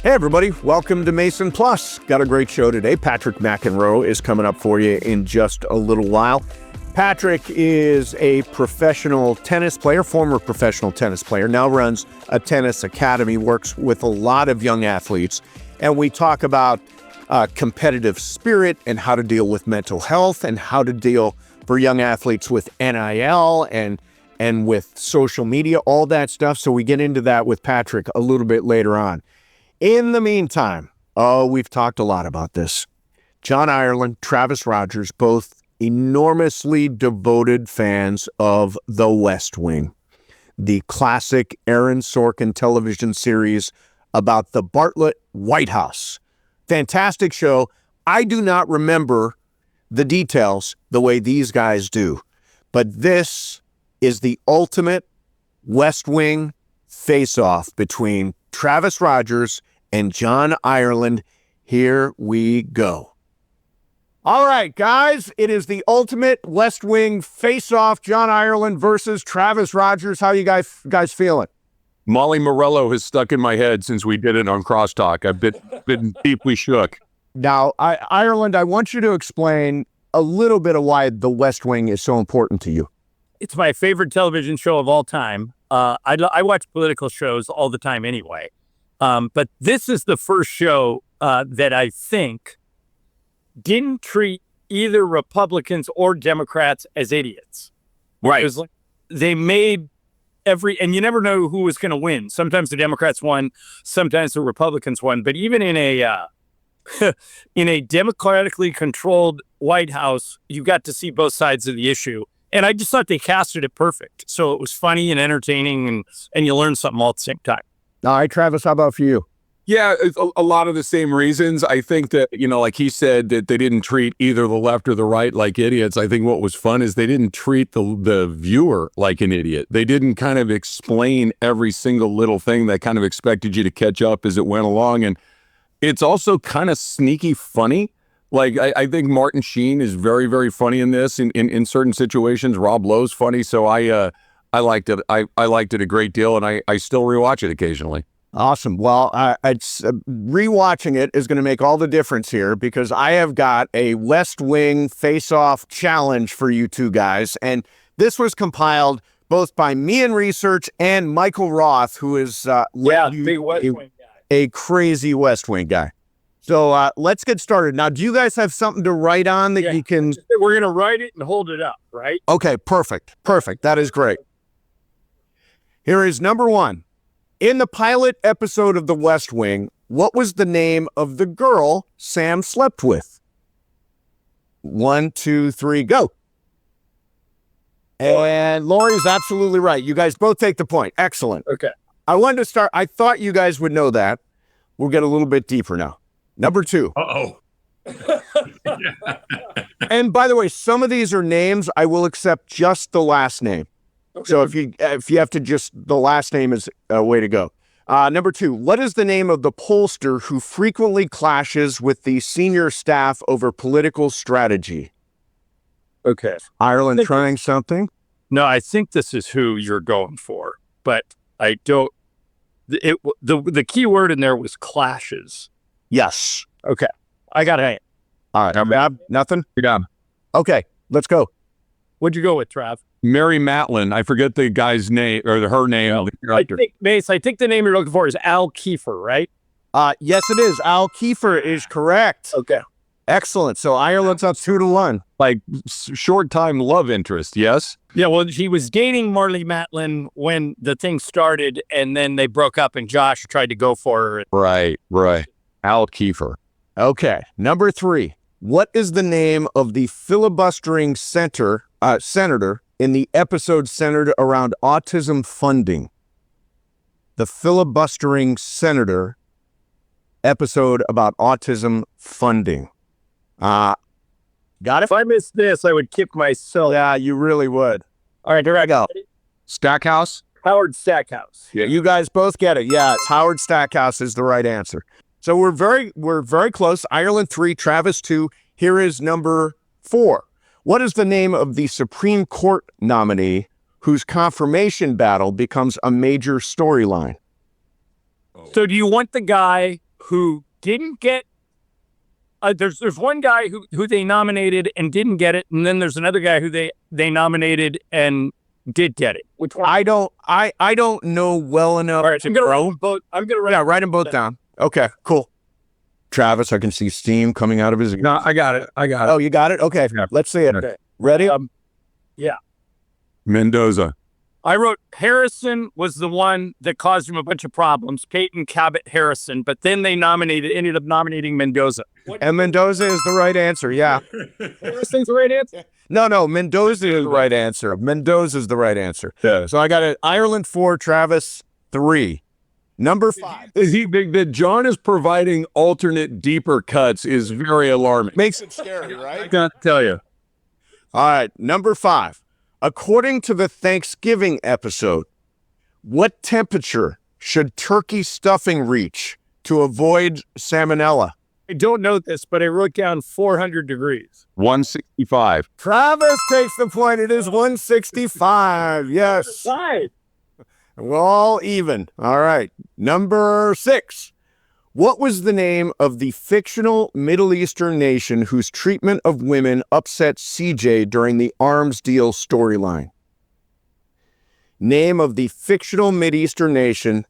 Hey everybody, welcome to Mason Plus. Got a great show today. Patrick McEnroe is coming up for you in just a little while. Patrick is a professional tennis player, former professional tennis player, now runs a tennis academy, works with a lot of young athletes, and we talk about competitive spirit and how to deal with mental health and how to deal for young athletes with NIL and with social media, all that stuff. So we get into that with Patrick a little bit later on. In the meantime, we've talked a lot about this. John Ireland, Travis Rogers, both enormously devoted fans of The West Wing, the classic Aaron Sorkin television series about the Bartlett White House. Fantastic show. I do not remember the details the way these guys do, but this is the ultimate West Wing face-off between Travis Rogers and John Ireland. Here we go. All right, guys, it is the ultimate West Wing face-off. John Ireland versus Travis Rogers. How you guys feeling? Molly Morello has stuck in my head since we did it on Crosstalk. I've been deeply shook. Now, Ireland, I want you to explain a little bit of why the West Wing is so important to you. It's my favorite television show of all time. I watch political shows all the time anyway. But this is the first show that I think didn't treat either Republicans or Democrats as idiots. Right. It was like they made and you never know who was going to win. Sometimes the Democrats won, sometimes the Republicans won. But even in a in a democratically controlled White House, you got to see both sides of the issue. And I just thought they casted it perfect. So it was funny and entertaining, and you learned something all at the same time. All right, Travis, how about for you? Yeah, it's a lot of the same reasons. I think that, like he said, that they didn't treat either the left or the right like idiots. I think what was fun is they didn't treat the viewer like an idiot. They didn't kind of explain every single little thing. They kind of expected you to catch up as it went along. And it's also kind of sneaky funny. Like, I think Martin Sheen is very, very funny in this. In certain situations, Rob Lowe's funny. So I liked it. I liked it a great deal, and I still rewatch it occasionally. Awesome. Well, rewatching it is going to make all the difference here because I have got a West Wing face-off challenge for you two guys. And this was compiled both by me in research and Michael Roth, who is Big West Wing guy. A crazy West Wing guy. So let's get started. Now, do you guys have something to write on that you can... We're going to write it and hold it up, right? Okay, perfect. Perfect. That is great. Here is number one. In the pilot episode of The West Wing, what was the name of the girl Sam slept with? 1, 2, 3, go. And Lori's absolutely right. You guys both take the point. Excellent. Okay. I wanted to start. I thought you guys would know that. We'll get a little bit deeper now. Number two. Uh-oh. And by the way, some of these are names I will accept just the last name. Okay. So if you have to just, the last name is a way to go. Number two, what is the name of the pollster who frequently clashes with the senior staff over political strategy? Okay. Ireland trying something? No, I think this is who you're going for, but I don't. The key word in there was clashes. Yes. Okay. I got it. All right. Nothing? You're done. Okay. Let's go. What'd you go with, Trav? Mary Matlin. I forget the guy's name or her name. I think, Mace, I think the name you're looking for is Al Kiefer, right? Yes, it is. Al Kiefer is correct. Okay. Excellent. So Ireland's up 2-1. Like short time love interest, yes? Yeah, well, he was dating Marlee Matlin when the thing started, and then they broke up, and Josh tried to go for her. Right. Al Kiefer. Okay. Number three. What is the name of the filibustering senator in the episode centered around autism funding? The filibustering senator episode about autism funding. Got it? If I missed this, I would kick myself. Yeah, you really would. All right, here I go. Stackhouse? Howard Stackhouse. Yeah, you guys both get it. Yeah, it's Howard Stackhouse is the right answer. So we're very close. Ireland 3, Travis 2. Here is number 4. What is the name of the Supreme Court nominee whose confirmation battle becomes a major storyline? So do you want the guy who didn't get. There's one guy who they nominated and didn't get it, and then there's another guy who they nominated and did get it. Which one? I don't know well enough. All right, I'm gonna write them both. Write them both down. Okay, cool. Travis, I can see steam coming out of his. No, I got it. Oh, you got it. Okay, Yeah. let's see it. Okay. Ready? Yeah. Mendoza. I wrote Harrison was the one that caused him a bunch of problems. Peyton, Cabot, Harrison, but then they ended up nominating Mendoza. And Mendoza is the right answer. Yeah. Harrison's the right answer. No, Mendoza is the right answer. Mendoza is the right answer. Yeah. So I got it. Ireland 4, Travis 3. Number 5. That John is providing alternate deeper cuts is very alarming. Makes it scary, I right? can't tell you. All right, number 5. According to the Thanksgiving episode, what temperature should turkey stuffing reach to avoid salmonella? I don't know this, but I wrote down 400 degrees. 165. Travis takes the point. It is 165. Yes. Right. We're all even. All right. Number 6. What was the name of the fictional Middle Eastern nation whose treatment of women upset CJ during the arms deal storyline? Name of the fictional Mideastern nation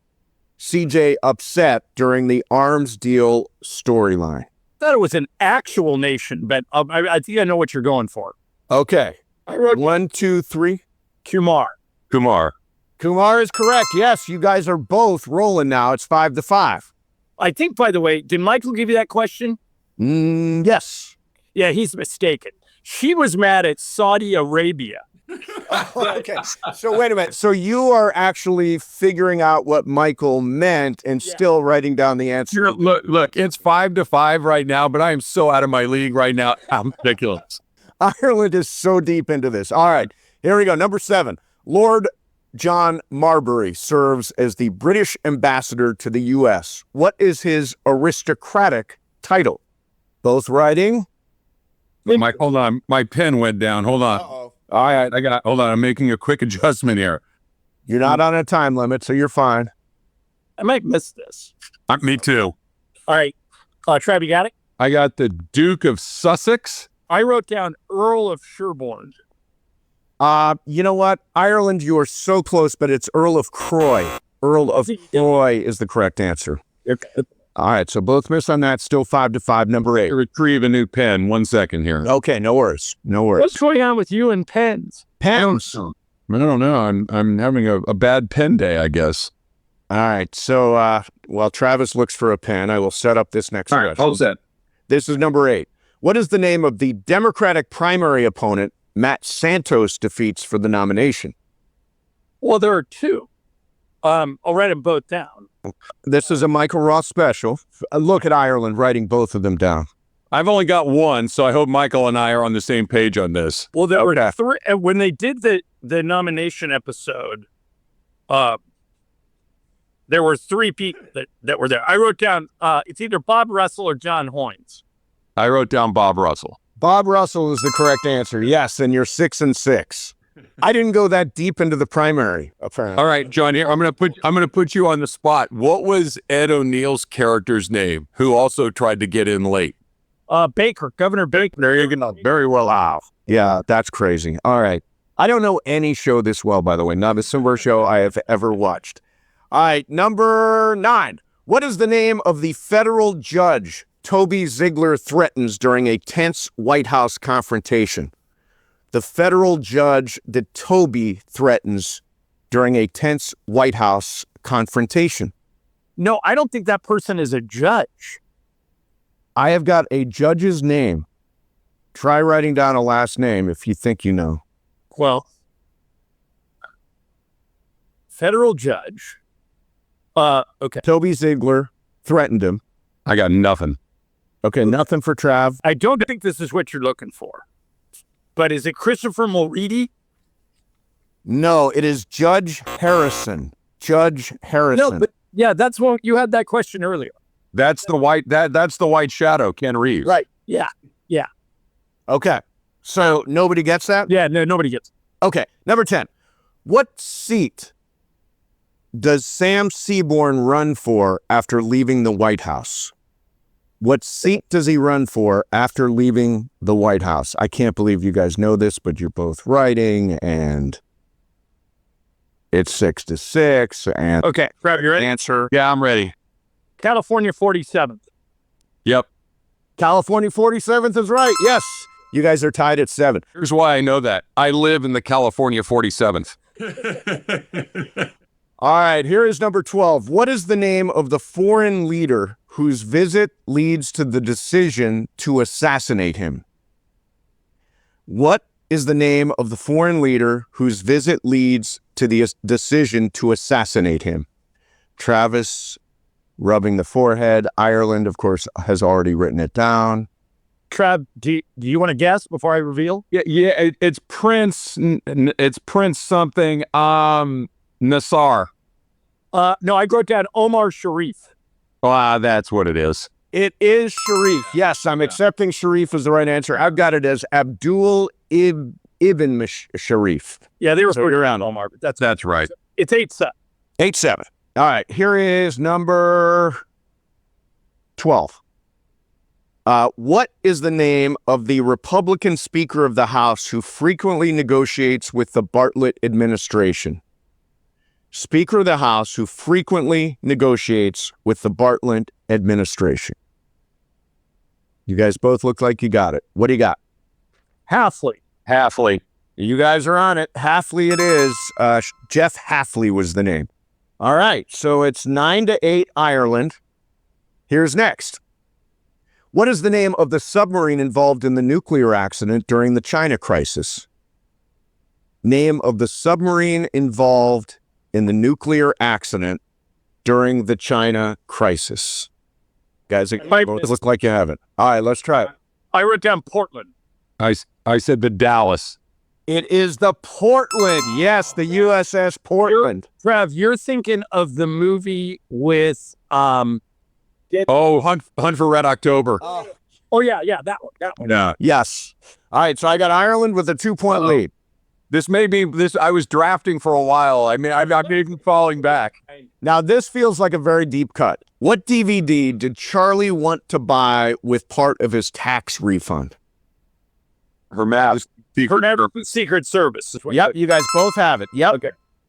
CJ upset during the arms deal storyline. I thought it was an actual nation, but I think I know what you're going for. Okay. I wrote 1, 2, 3. Kumar. Kumar. Kumar is correct. Yes, you guys are both rolling now. It's 5-5. I think, by the way, did Michael give you that question? Yes. Yeah, he's mistaken. She was mad at Saudi Arabia. Okay. So wait a minute. So you are actually figuring out what Michael meant and still writing down the answer. Look, it's 5-5 right now, but I am so out of my league right now. I'm ridiculous. Ireland is so deep into this. All right. Here we go. Number 7. Lord John Marbury serves as the British ambassador to the U.S. What is his aristocratic title? Both writing? Mike, hold on. My pen went down. Hold on. Uh-oh. All right, hold on. I'm making a quick adjustment here. You're not on a time limit, so you're fine. I might miss this. Me too. All right. Trav, you got it? I got the Duke of Sussex. I wrote down Earl of Sherborne. You know what? Ireland, you are so close, but it's Earl of Croy. Earl of Croy is the correct answer. Okay. All right, so both missed on that. Still 5-5. Number 8. Retrieve a new pen. 1 second here. Okay, no worries. No worries. What's going on with you and pens? Pens. I don't know. I'm having a bad pen day, I guess. All right, so while Travis looks for a pen, I will set up this next question. Hold that. This is number 8. What is the name of the Democratic primary opponent Matt Santos defeats for the nomination? Well, there are 2. I'll write them both down. This is a Michael Ross special. Look at Ireland writing both of them down. I've only got one, so I hope Michael and I are on the same page on this. Well, there were 3. When they did the nomination episode, there were 3 people that were there. I wrote down it's either Bob Russell or John Hoynes. I wrote down Bob Russell. Bob Russell is the correct answer. Yes, and you're 6-6. I didn't go that deep into the primary, apparently. All right, John, here I'm gonna put you on the spot. What was Ed O'Neill's character's name, who also tried to get in late? Baker, Governor Baker. There you go. Very well off. Yeah, that's crazy. All right. I don't know any show this well, by the way. Not a single show I have ever watched. All right, number 9. What is the name of the federal judge Toby Ziegler threatens during a tense White House confrontation? The federal judge that Toby threatens during a tense White House confrontation. No, I don't think that person is a judge. I have got a judge's name. Try writing down a last name if you think you know. Well, federal judge. Okay. Toby Ziegler threatened him. I got nothing. Okay, nothing for Trav. I don't think this is what you're looking for. But is it Christopher Mulready? No, it is Judge Harrison. Judge Harrison. No, but yeah, that's what you had that question earlier. That's the white shadow, Ken Reeves. Right. Yeah. Yeah. Okay. So nobody gets that? Yeah. No, nobody gets it. Okay. Number 10. What seat does Sam Seaborn run for after leaving the White House? What seat does he run for after leaving the White House? I can't believe you guys know this, but you're both writing, and it's 6-6. And Okay, grab your answer. Yeah, I'm ready. California 47th. Yep. California 47th is right. Yes. You guys are tied at 7. Here's why I know that. I live in the California 47th. All right, here is number 12. What is the name of the foreign leader whose visit leads to the decision to assassinate him? What is the name of the foreign leader whose visit leads to the decision to assassinate him? Travis, rubbing the forehead. Ireland, of course, has already written it down. Trav, do you want to guess before I reveal? Yeah, it's Prince. It's Prince something. Nassar. No, I wrote down Omar Sharif. That's what it is. It is Sharif. Yes, I'm accepting Sharif as the right answer. I've got it as Abdul Ibn Sharif. Yeah, they were screwed around, Omar, but That's right. it's 8-7. 8-7. All right, here is number 12. What is the name of the Republican Speaker of the House who frequently negotiates with the Bartlett administration? Speaker of the House who frequently negotiates with the Bartlett administration. You guys both look like you got it. What do you got? Halfley. You guys are on it. Halfley it is. Jeff Halfley was the name. All right, so it's 9-8 Ireland. Here's next. What is the name of the submarine involved in the nuclear accident during the China crisis? Name of the submarine involved in the nuclear accident during the China crisis. Guys, it both look like you have it. All right, let's try it. I wrote down Portland. I said the Dallas. It is the Portland. Yes, the USS Portland. Trav, you're thinking of the movie with Hunt for Red October. Oh yeah, that one. Yeah. Yes. All right, so I got Ireland with a 2-point lead. This may be this. I was drafting for a while. I mean, I'm even falling back. Now, this feels like a very deep cut. What DVD did Charlie want to buy with part of his tax refund? Her math. Secret Service. Yep, you guys both have it. Yep.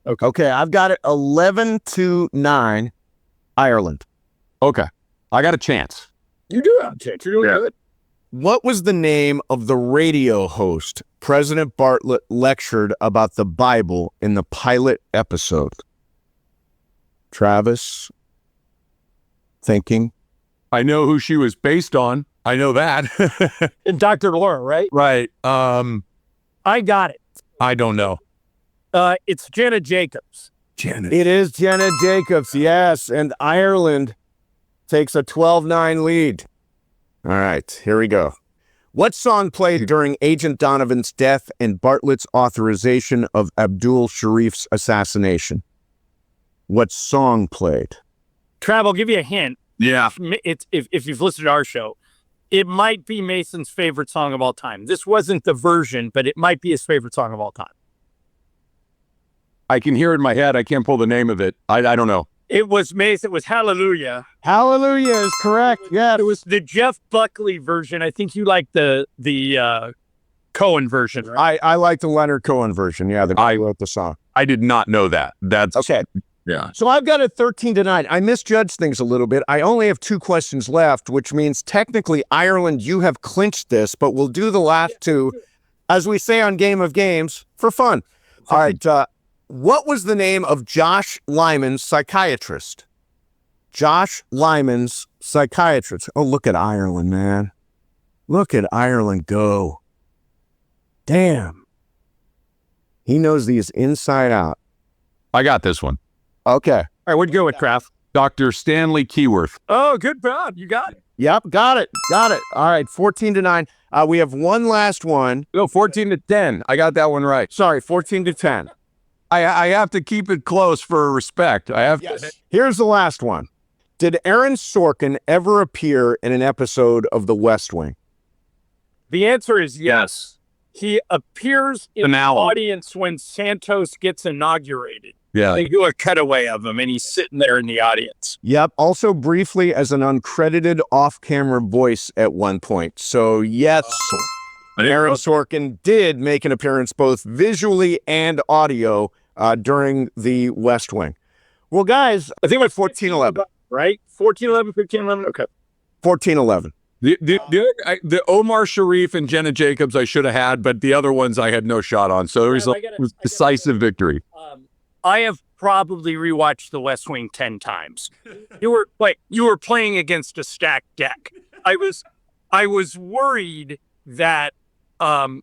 Okay, I've got it 11-9 Ireland. Okay. I got a chance. You do have a chance. You're doing good. What was the name of the radio host President Bartlett lectured about the Bible in the pilot episode? Travis, thinking. I know who she was based on. I know that. And Dr. Laura, right? Right. I got it. I don't know. It's Janet Jacobs. It is Janet Jacobs, yes. And Ireland takes a 12-9 lead. All right, here we go. What song played during Agent Donovan's death and Bartlett's authorization of Abdul Sharif's assassination? What song played? Trav, I'll give you a hint. Yeah. It's if you've listened to our show, it might be Mason's favorite song of all time. This wasn't the version, but it might be his favorite song of all time. I can hear it in my head. I can't pull the name of it. I don't know. It was Mason. It was Hallelujah. Hallelujah is correct. Yeah, It was the Jeff Buckley version. I think you like the Cohen version, right? I like the Leonard Cohen version. Yeah, the guy who wrote the song. I did not know that. That's Okay. Yeah. So I've got it 13-9. I misjudged things a little bit. I only have 2 questions left, which means technically, Ireland, you have clinched this, but we'll do the last 2, as we say on Game of Games, for fun. All right. What was the name of Josh Lyman's psychiatrist? Josh Lyman's psychiatrist. Oh, look at Ireland, man. Look at Ireland go. Damn. He knows these inside out. I got this one. Okay. All right, what'd you go with, Kraft? Dr. Stanley Keyworth. Oh, good job. You got it. Yep, got it. All right, 14-9. We have one last one. No, 14-10. I got that one right. Sorry, 14-10. I have to keep it close for respect. I have to. Here's the last one. Did Aaron Sorkin ever appear in an episode of The West Wing? The answer is yes. He appears in the audience when Santos gets inaugurated. Yeah. They do a cutaway of him, and he's sitting there in the audience. Yep. Also briefly as an uncredited off-camera voice at one point. So yes, Aaron Sorkin did make an appearance both visually and audio during the West Wing. Well, guys, I think it was 14-11. Right? 14-11, 15-11? Okay. 14-11. The Omar Sharif and Jenna Jacobs I should have had, but the other ones I had no shot on. So it was a decisive victory. I have probably rewatched The West Wing 10 times. You were playing against a stacked deck. I was worried that I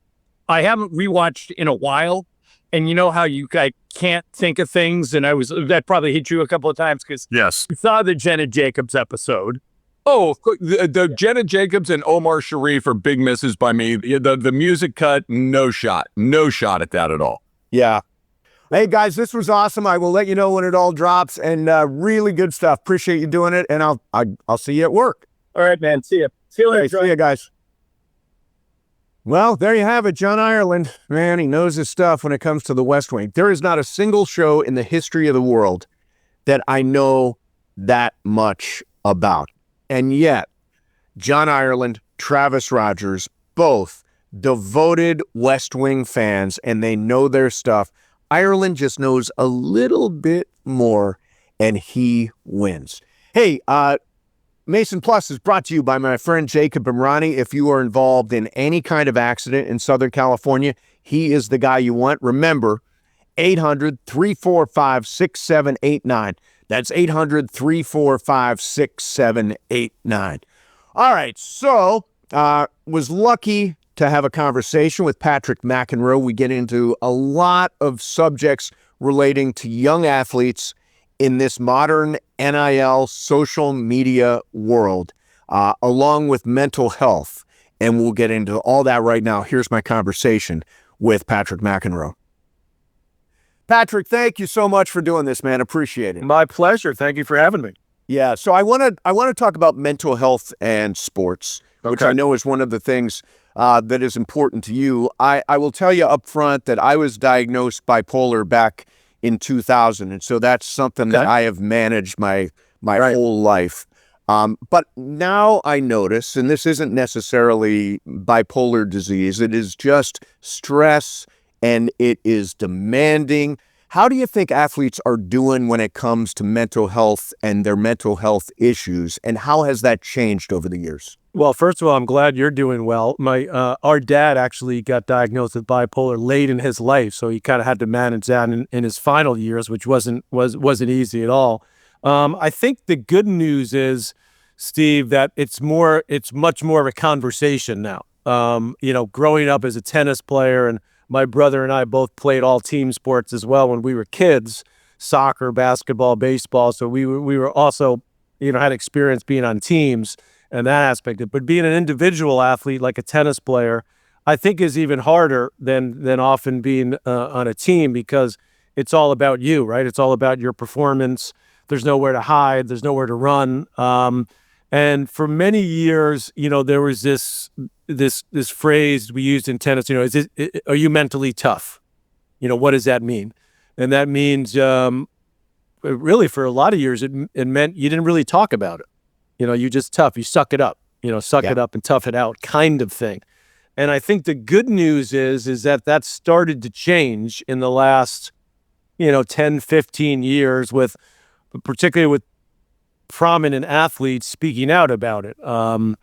haven't rewatched in a while, and you know how I can't think of things, and that probably hit you a couple of times because Yes. you saw the Jenna Jacobs episode. Oh, the Jenna Jacobs and Omar Sharif are big misses by me. The music cut, no shot at that at all. Yeah. Hey, guys, this was awesome. I will let you know when it all drops, and really good stuff. Appreciate you doing it, and I'll see you at work. All right, man. See ya. See you later. Hey, see you guys. Well, there you have it, John Ireland. Man, he knows his stuff when it comes to the West Wing. There is not a single show in the history of the world that I know that much about. And yet, John Ireland, Travis Rogers, both devoted West Wing fans, and they know their stuff. Ireland just knows a little bit more, and he wins. Hey, Mason Plus is brought to you by my friend Jacob Imrani. If you are involved in any kind of accident in Southern California, he is the guy you want. Remember, 800-345-6789. That's 800-345-6789. All right, so was lucky to have a conversation with Patrick McEnroe. We get into a lot of subjects relating to young athletes in this modern NIL social media world, along with mental health. And we'll get into all that right now. Here's my conversation with Patrick McEnroe. Patrick, thank you so much for doing this, man. Appreciate it. My pleasure. Thank you for having me. Yeah, so I want to talk about mental health and sports, which I know is one of the things that is important to you. I will tell you up front that I was diagnosed bipolar back in 2000, and so that's something that I have managed my whole life. But now I notice, and this isn't necessarily bipolar disease, it is just stress, and it is demanding. How do you think athletes are doing when it comes to mental health and their mental health issues, and how has that changed over the years? Well, first of all, I'm glad you're doing well. Our dad actually got diagnosed with bipolar late in his life, so he kind of had to manage that in his final years, which wasn't easy at all. I think the good news is, Steve, that it's much more of a conversation now. Growing up as a tennis player, and my brother and I both played all team sports as well when we were kids, soccer, basketball, baseball. So we were also, had experience being on teams and that aspect of it. But being an individual athlete like a tennis player, I think is even harder than often being on a team, because it's all about you, right? It's all about your performance. There's nowhere to hide. There's nowhere to run. And for many years, there was this phrase we used in tennis, are you mentally tough? What does that mean? And that means, really for a lot of years, it meant you didn't really talk about it. You just tough, you suck it up, it up and tough it out kind of thing. And I think the good news is that started to change in the last, 10, 15 years particularly with prominent athletes speaking out about it. Or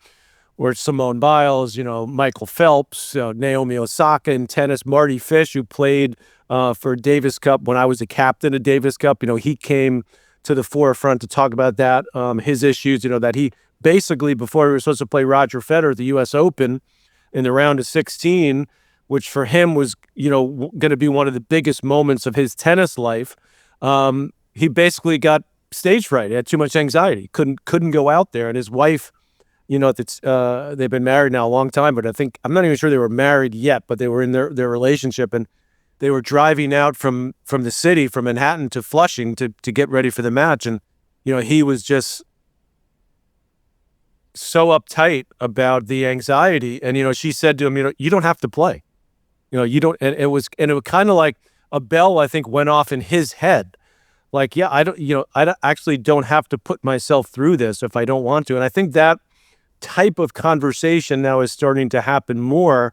Simone Biles, Michael Phelps, Naomi Osaka in tennis, Marty Fish, who played for Davis Cup when I was a captain of Davis Cup. He came to the forefront to talk about that, his issues, that he basically, before he was supposed to play Roger Federer at the U.S. Open in the round of 16, which for him was, going to be one of the biggest moments of his tennis life, he basically got stage fright. He had too much anxiety, couldn't go out there. And his wife, they've been married now a long time, but I'm not even sure they were married yet, but they were in their relationship, and they were driving out from the city, from Manhattan to Flushing to get ready for the match. And, he was just so uptight about the anxiety. And, she said to him, you don't have to play. You don't, and it was kind of like a bell, I think, went off in his head. like, yeah, actually don't have to put myself through this if I don't want to. And I think that type of conversation now is starting to happen more,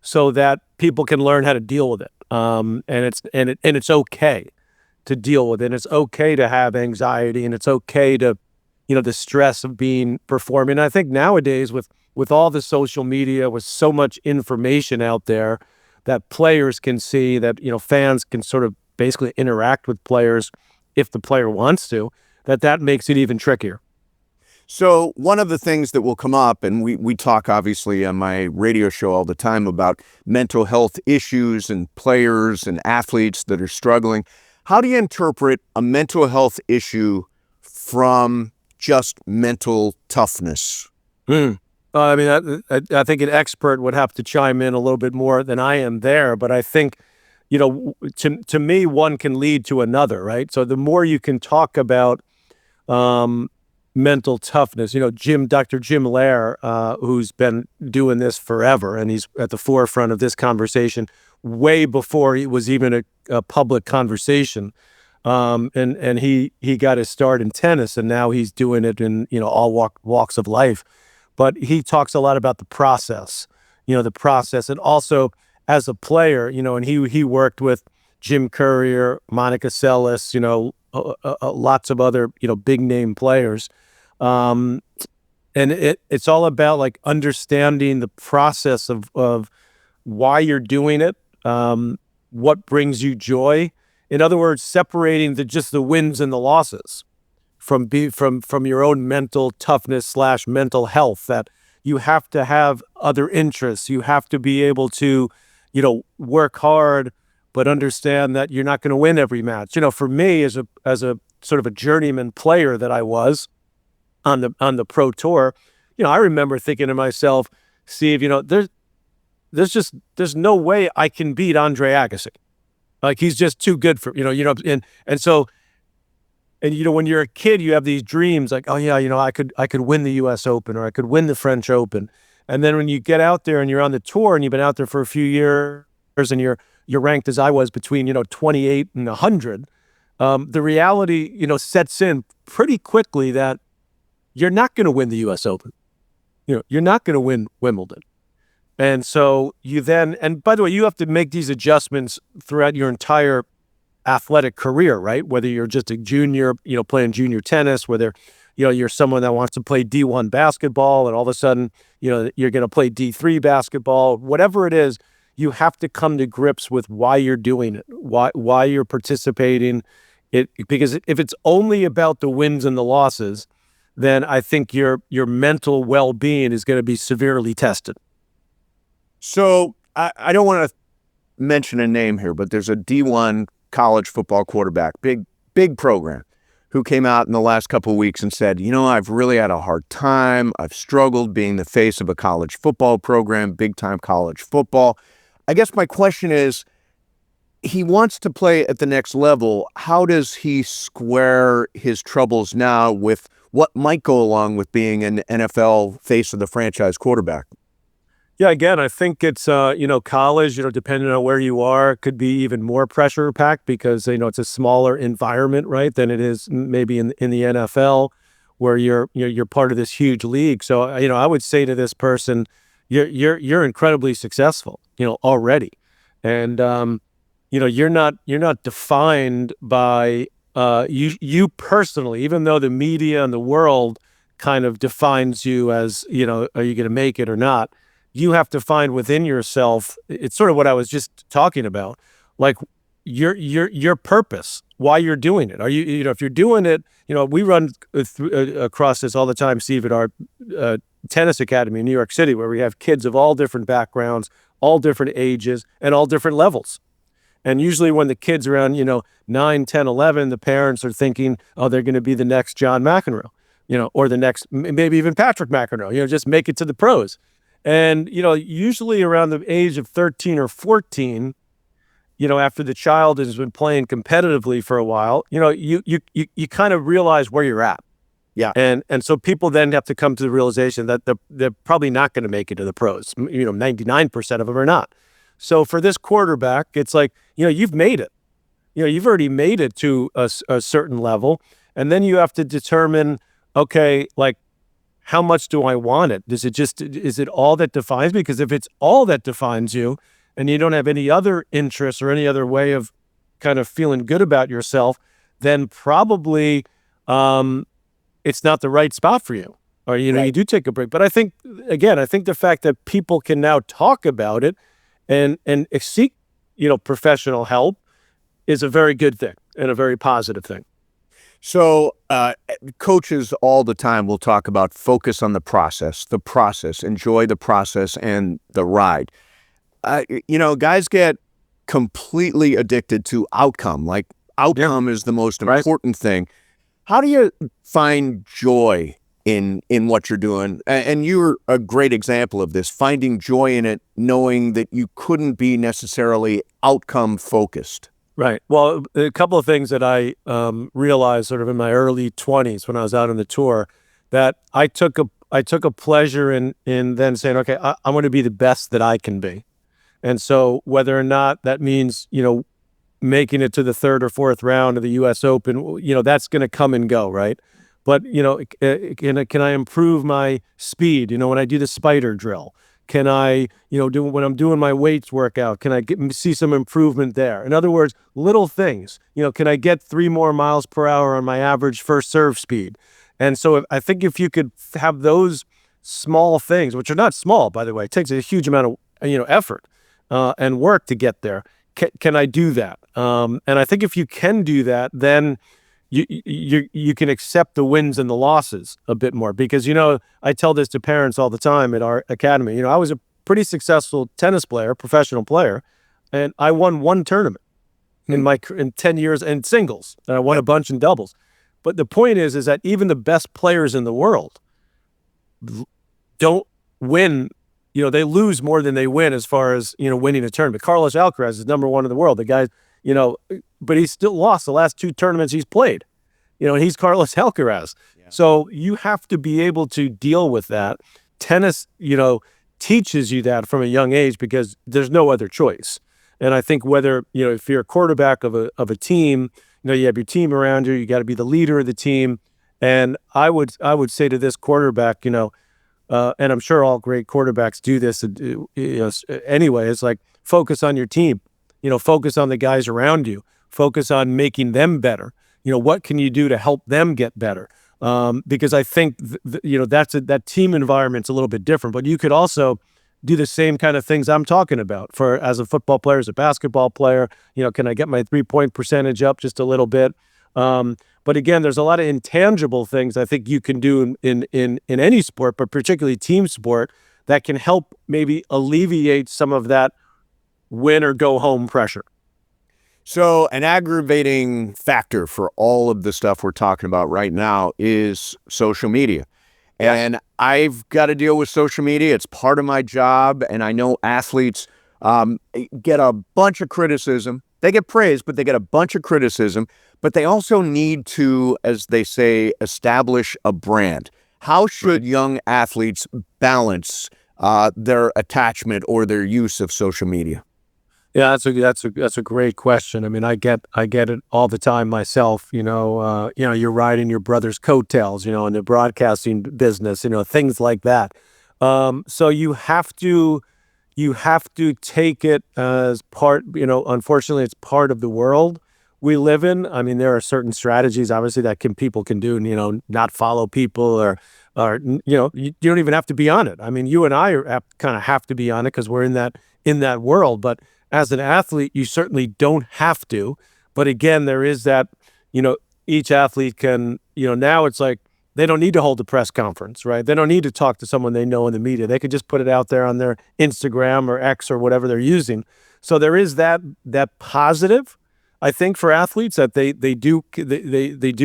so that people can learn how to deal with it. And it's okay to deal with it. And it's okay to have anxiety, and it's okay to, the stress of being performing. And I think nowadays with all the social media, with so much information out there that players can see, that, fans can sort of basically interact with players if the player wants to, that makes it even trickier. So one of the things that will come up, and we talk obviously on my radio show all the time about mental health issues and players and athletes that are struggling. How do you interpret a mental health issue from just mental toughness? I mean, I think an expert would have to chime in a little bit more than I am there, but I think, to me, one can lead to another, right? So the more you can talk about mental toughness, Dr. Jim Lair, who's been doing this forever, and he's at the forefront of this conversation way before it was even a public conversation. And he got his start in tennis, and now he's doing it in, all walks of life. But he talks a lot about the process, and also as a player, and he worked with Jim Courier, Monica Seles, lots of other, big name players. And it's all about like understanding the process of why you're doing it, what brings you joy. In other words, separating just the wins and the losses from your own mental toughness / mental health, that you have to have other interests. You have to be able to, work hard, but understand that you're not going to win every match. For me, as a sort of a journeyman player that I was on the pro tour, I remember thinking to myself, Steve, there's no way I can beat Andre Agassi. Like, he's just too good for, when you're a kid, you have these dreams like, oh yeah, I could win the US Open, or I could win the French Open. And then when you get out there and you're on the tour and you've been out there for a few years, and you're ranked, as I was, between, 28 and 100, the reality, sets in pretty quickly that you're not going to win the US Open. You're not going to win Wimbledon. And so and by the way, you have to make these adjustments throughout your entire athletic career, right? Whether you're just a junior, playing junior tennis, whether, you're someone that wants to play D1 basketball, and all of a sudden, you're going to play D3 basketball, whatever it is, you have to come to grips with why you're doing it, why you're participating. Because if it's only about the wins and the losses, then I think your mental well-being is going to be severely tested. So I don't want to mention a name here, but there's a D1 college football quarterback, big program, who came out in the last couple of weeks and said, I've really had a hard time. I've struggled being the face of a college football program, big time college football. I guess my question is, he wants to play at the next level. How does he square his troubles now with what might go along with being an NFL face of the franchise quarterback? Yeah, again, I think it's, college, depending on where you are, could be even more pressure packed because, it's a smaller environment, right, than it is maybe in the NFL, where you're part of this huge league. So, I would say to this person, you're incredibly successful, already. And, you're not defined by you personally, even though the media and the world kind of defines you as, are you going to make it or not? You have to find within yourself. It's sort of what I was just talking about, like your purpose, why you're doing it. Are you, if you're doing it, we run across this all the time, Steve, at our tennis academy in New York City, where we have kids of all different backgrounds, all different ages, and all different levels. And usually when the kids are around, 9, 10, 11, the parents are thinking, oh, they're going to be the next John McEnroe, or the next, maybe even Patrick McEnroe, just make it to the pros. And, usually around the age of 13 or 14, after the child has been playing competitively for a while, you kind of realize where you're at. Yeah. And so people then have to come to the realization that they're probably not going to make it to the pros. 99% of them are not. So for this quarterback, it's like, you've made it. you've already made it to a certain level, and then you have to determine, okay, like, how much do I want it? Is it all that defines me? Because if it's all that defines you and you don't have any other interests or any other way of kind of feeling good about yourself, then probably it's not the right spot for you. Or, you do take a break. But I think the fact that people can now talk about it and seek, professional help is a very good thing and a very positive thing. So coaches all the time will talk about focus on the process, enjoy the process and the ride. Guys get completely addicted to outcome. Like outcome is the most important thing. How do you find joy in what you're doing? And you're a great example of this, finding joy in it, knowing that you couldn't be necessarily outcome focused. Right. Well, a couple of things that I realized sort of in my early 20s when I was out on the tour, that I took a pleasure in then saying, okay, I want to be the best that I can be. And so whether or not that means, making it to the third or fourth round of the U.S. Open, that's going to come and go, right? But, can I improve my speed? When I do the spider drill, can I, when I'm doing my weights workout, can I see some improvement there? In other words, little things, can I get 3 more miles per hour on my average first serve speed? And so I think if you could have those small things, which are not small, by the way, it takes a huge amount of, effort and work to get there. Can I do that? And I think if you can do that, then you can accept the wins and the losses a bit more, because I tell this to parents all the time at our academy. I was a pretty successful tennis player, professional player, and I won 1 tournament in 10 years in singles, and I won a bunch in doubles. But the point is that even the best players in the world don't win. They lose more than they win as far as winning a tournament. Carlos Alcaraz is number 1 in the world. The guy, but he's still lost the last 2 tournaments he's played. He's Carlos Alcaraz. Yeah. So you have to be able to deal with that. Tennis, teaches you that from a young age because there's no other choice. And I think whether, if you're a quarterback of a team, you have your team around you, you got to be the leader of the team. And I would say to this quarterback, and I'm sure all great quarterbacks do this anyway, it's like, focus on your team, focus on the guys around you, focus on making them better. What can you do to help them get better? Because I think, that team environment's a little bit different, but you could also do the same kind of things I'm talking about as a football player, as a basketball player. Can I get my 3-point percentage up just a little bit? But again, there's a lot of intangible things I think you can do in any sport, but particularly team sport, that can help maybe alleviate some of that win or go home pressure. So an aggravating factor for all of the stuff we're talking about right now is social media. And I've got to deal with social media. It's part of my job. And I know athletes get a bunch of criticism. They get praise, but they get a bunch of criticism. But they also need to, as they say, establish a brand. How should young athletes balance their attachment or their use of social media? Yeah, that's a great question. I mean, I get it all the time myself. You're riding your brother's coattails, in the broadcasting business, things like that. So you have to take it as part. Unfortunately, it's part of the world we live in. I mean, there are certain strategies, obviously, that people can do. Not follow people, or you don't even have to be on it. I mean, you and I kind of have to be on it because we're in that world, but as an athlete, you certainly don't have to. But again, there is that, each athlete can, now it's like they don't need to hold a press conference, right? They don't need to talk to someone they know in the media. They could just put it out there on their Instagram or X or whatever they're using. So there is that positive, I think, for athletes, that they do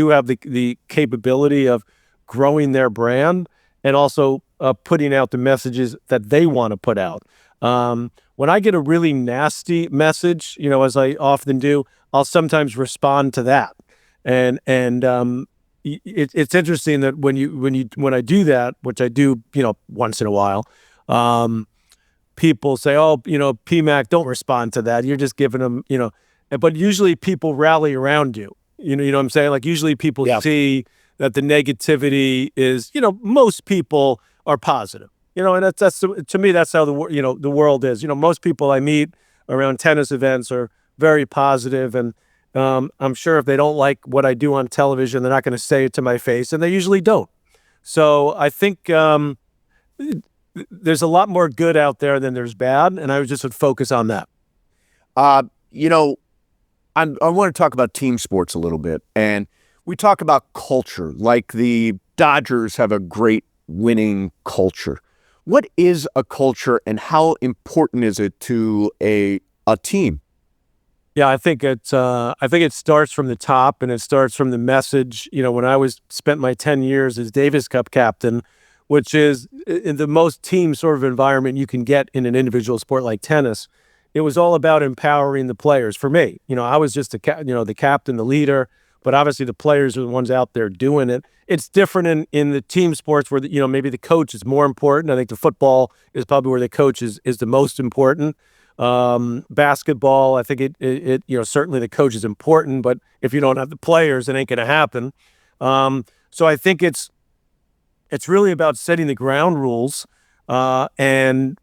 have the capability of growing their brand and also putting out the messages that they want to put out. When I get a really nasty message, as I often do, I'll sometimes respond to that. And it's interesting that when I do that, which I do, once in a while, people say, "Oh, PMAC, don't respond to that. You're just giving them, but usually people rally around you. You know what I'm saying? Like usually people see that the negativity is, most people are positive. And that's to me, that's how the world is. Most people I meet around tennis events are very positive, and I'm sure if they don't like what I do on television, they're not going to say it to my face, and they usually don't. So I think there's a lot more good out there than there's bad, and I just would focus on that. I want to talk about team sports a little bit, and we talk about culture, like the Dodgers have a great winning culture. What is a culture, and how important is it to a team? Yeah, I think it starts from the top, and it starts from the message. When I spent my 10 years as Davis Cup captain, which is in the most team sort of environment you can get in an individual sport like tennis, it was all about empowering the players. For me, I was just the captain, the leader, but obviously the players are the ones out there doing it. It's different in the team sports where maybe the coach is more important. I think the football is probably where the coach is the most important. Basketball, I think it certainly the coach is important, but if you don't have the players, it ain't going to happen. So I think it's really about setting the ground rules and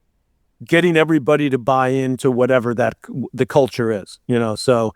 getting everybody to buy into whatever the culture is. So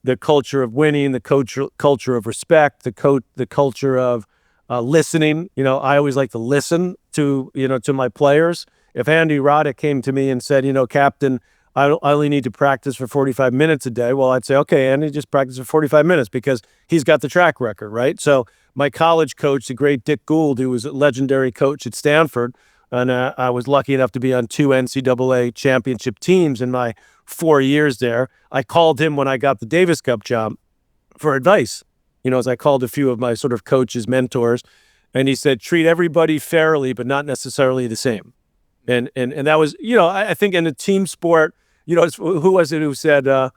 the culture of winning, the culture of respect, the culture of listening. I always like to listen to my players. If Andy Roddick came to me and said, Captain, I only need to practice for 45 minutes a day. Well, I'd say, okay, Andy, just practice for 45 minutes because he's got the track record, right? So my college coach, the great Dick Gould, who was a legendary coach at Stanford, and I was lucky enough to be on 2 NCAA championship teams in my 4 years there. I called him when I got the Davis Cup job for advice, as I called a few of my sort of coaches, mentors, and he said, treat everybody fairly, but not necessarily the same. And that was, I think in a team sport, who was it who said, it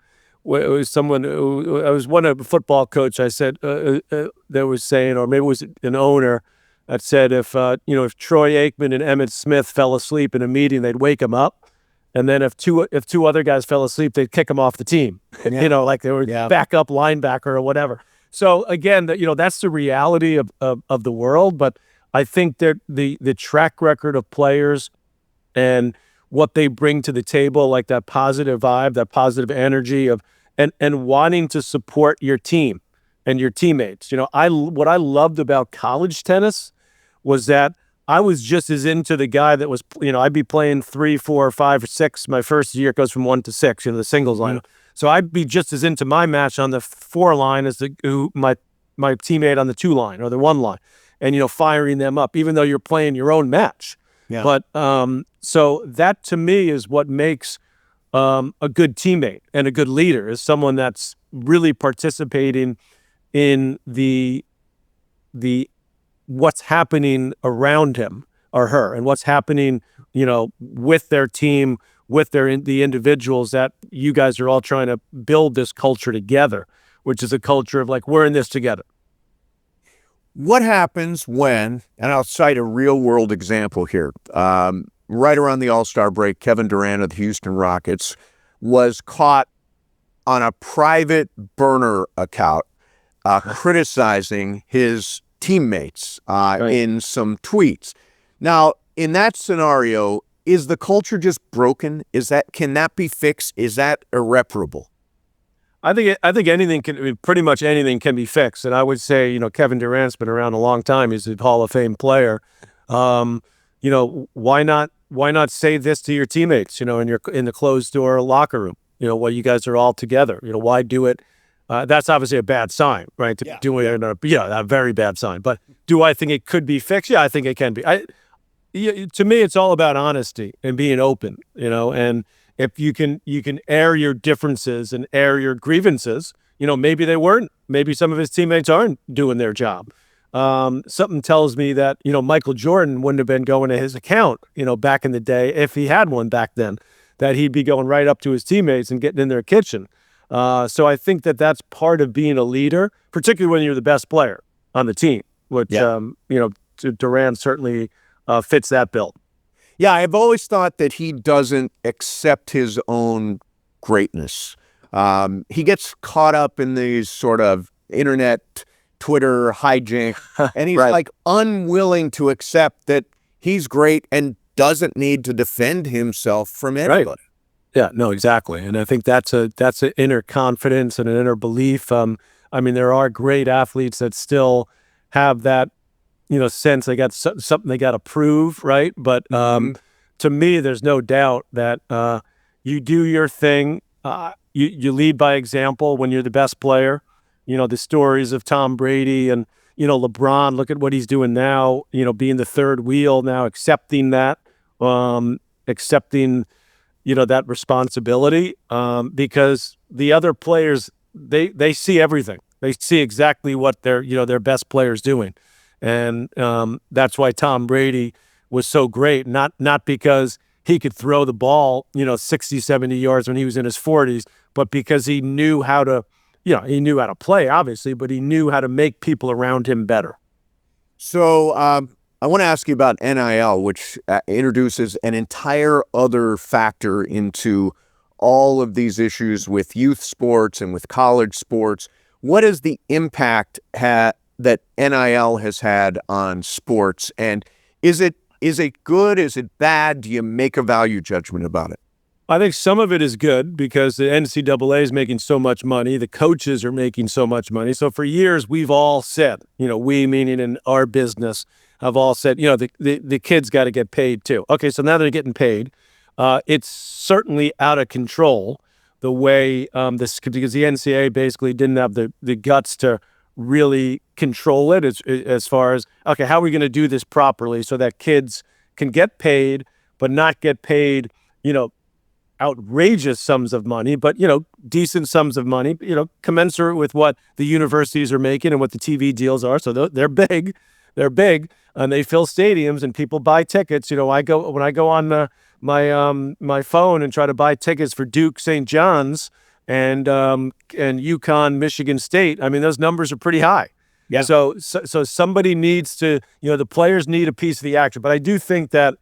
was someone who, I was a football coach, I said, that was saying, or maybe it was an owner that said, if Troy Aikman and Emmitt Smith fell asleep in a meeting, they'd wake them up. And then if two other guys fell asleep, they'd kick them off the team, like they were backup linebacker or whatever. So again, that's the reality of the world. But I think that the track record of players and what they bring to the table, like that positive vibe, that positive energy of, and wanting to support your team and your teammates. What I loved about college tennis was that I was just as into the guy that was, I'd be playing 3, 4, 5, or 6. My first year it goes from 1 to 6, the singles line. So I'd be just as into my match on the 4 line as my teammate on the 2 line or the 1 line, and firing them up, even though you're playing your own match. Yeah. But so that to me is what makes a good teammate and a good leader, is someone that's really participating in the what's happening around him or her, and what's happening, with their team, with the individuals that you guys are all trying to build this culture together, which is a culture of like, we're in this together. What happens when, and I'll cite a real world example here, right around the All-Star break, Kevin Durant of the Houston Rockets was caught on a private burner account criticizing his teammates in some tweets. Now, in that scenario, is the culture just broken? Can that be fixed? Is that irreparable? I think pretty much anything can be fixed. And I would say, Kevin Durant's been around a long time. He's a Hall of Fame player. Why not say this to your teammates, in the closed door locker room, while you guys are all together, why do it? That's obviously a bad sign, right? A very bad sign. But do I think it could be fixed? Yeah, I think it can be. To me, it's all about honesty and being open, and if you can air your differences and air your grievances, maybe they weren't, maybe some of his teammates aren't doing their job. Something tells me that, Michael Jordan wouldn't have been going to his account, back in the day, if he had one back then, that he'd be going right up to his teammates and getting in their kitchen. So I think that that's part of being a leader, particularly when you're the best player on the team, which, Durant certainly fits that bill. Yeah, I've always thought that he doesn't accept his own greatness. He gets caught up in these sort of internet, Twitter hijinks, and he's Right. like unwilling to accept that he's great and doesn't need to defend himself from anybody. Yeah, no, exactly. And I think that's an inner confidence and an inner belief. I mean, there are great athletes that still have that, sense they got something they got to prove, right? But to me, there's no doubt that you do your thing. You lead by example when you're the best player. The stories of Tom Brady and, LeBron, look at what he's doing now, being the third wheel now, accepting that, accepting that responsibility, because the other players, they see everything. They see exactly what their best players doing. And that's why Tom Brady was so great, not because he could throw the ball, 60, 70 yards when he was in his 40s, but because he knew how to, he knew how to play, obviously, but he knew how to make people around him better. So I want to ask you about NIL, which introduces an entire other factor into all of these issues with youth sports and with college sports. What is the impact that NIL has had on sports? And is it good? Is it bad? Do you make a value judgment about it? I think some of it is good because the NCAA is making so much money. The coaches are making so much money. So for years, we've all said, we meaning in our business, have all said, the kids got to get paid too. Okay, so now they're getting paid. It's certainly out of control the way because the NCAA basically didn't have the guts to really control it as far as, okay, how are we going to do this properly so that kids can get paid, but not get paid, outrageous sums of money, but, decent sums of money, commensurate with what the universities are making and what the TV deals are. So they're big, and they fill stadiums and people buy tickets. When I go on my phone and try to buy tickets for Duke, St. John's and UConn, Michigan State, I mean, those numbers are pretty high. Yeah. So somebody needs to, the players need a piece of the action, but I do think that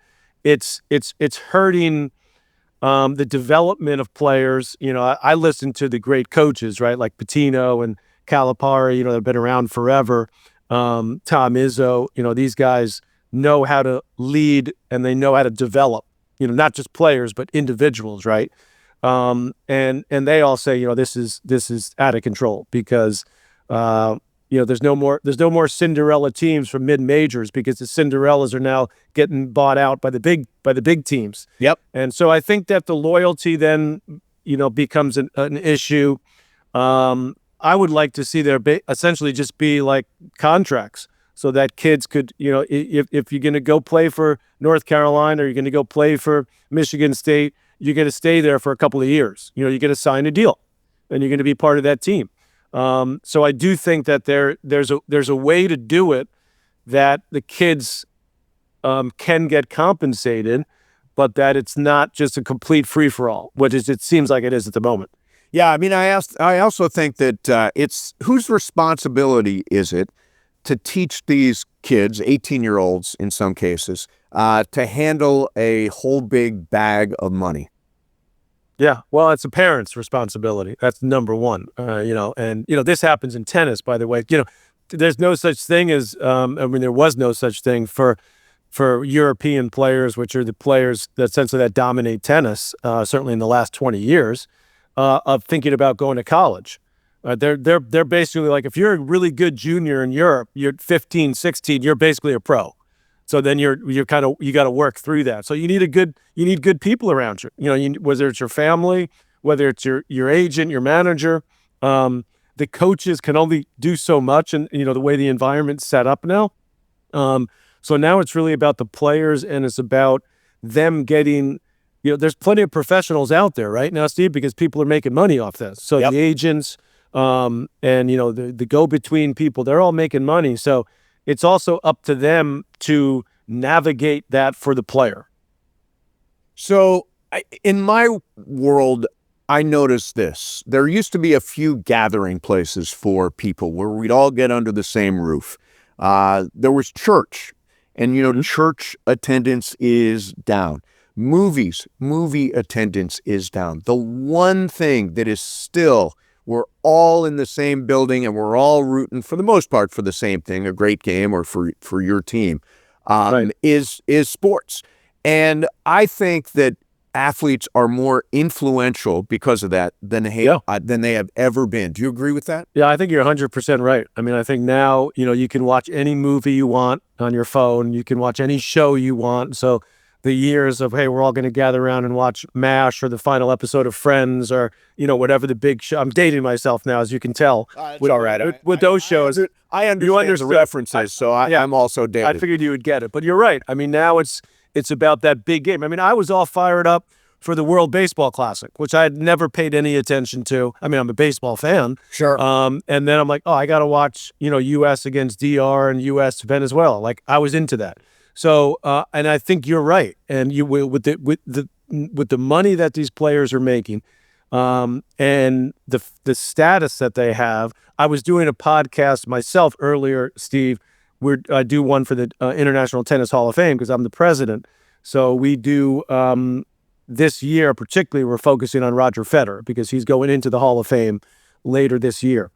it's hurting the development of players. I listen to the great coaches, right? Like Pitino and Calipari, they've been around forever. Tom Izzo, these guys know how to lead and they know how to develop, not just players, but individuals, right? And they all say, this is out of control because, there's no more Cinderella teams from mid-majors because the Cinderellas are now getting bought out by the big teams. Yep. And so I think that the loyalty then, becomes an issue. I would like to see there essentially just be like contracts so that kids could, if you're going to go play for North Carolina or you're going to go play for Michigan State, you're going to stay there for a couple of years. You're going to sign a deal and you're going to be part of that team. So I do think that there's a way to do it that the kids can get compensated, but that it's not just a complete free-for-all, which it seems like it is at the moment. Yeah, I mean, I also think that it's whose responsibility is it to teach these kids, 18-year-olds in some cases, to handle a whole big bag of money? Yeah, well, it's a parent's responsibility. That's number one. And this happens in tennis, by the way. There's no such thing as there was no such thing for European players, which are the players that dominate tennis, certainly in the last 20 years, of thinking about going to college. They're basically like, if you're a really good junior in Europe, you're 15, 16, you're basically a pro. So then you got to work through that. So you need good people around you. Whether it's your family, whether it's your agent, your manager, the coaches can only do so much, and the way the environment's set up now. So now it's really about the players, and it's about them getting. There's plenty of professionals out there right now, Steve, because people are making money off this. So Yep. The agents, and the go-between people, they're all making money. So it's also up to them to navigate that for the player. So in my world, I noticed this. There used to be a few gathering places for people where we'd all get under the same roof. There was church, and church attendance is down. movie attendance is down. The one thing that is still, we're all in the same building and we're all rooting for the most part for the same thing, a great game or for your team, is sports. And I think that athletes are more influential because of that than they have ever been. Do you agree with that? Yeah, I think you're 100% right. I mean, I think now, you can watch any movie you want on your phone. You can watch any show you want. So the years of, hey, we're all going to gather around and watch MASH or the final episode of Friends or, whatever the big show. I'm dating myself now, as you can tell. With those shows. I understand the references, so I'm also dated. I figured you would get it. But you're right. I mean, now it's about that big game. I mean, I was all fired up for the World Baseball Classic, which I had never paid any attention to. I mean, I'm a baseball fan. Sure. And then I'm like, oh, I got to watch, U.S. against DR and U.S. Venezuela. Like, I was into that. So, and I think you're right. And you with the money that these players are making, and the status that they have. I was doing a podcast myself earlier, Steve. I do one for the International Tennis Hall of Fame because I'm the president. So we do this year, particularly, we're focusing on Roger Federer because he's going into the Hall of Fame later this year.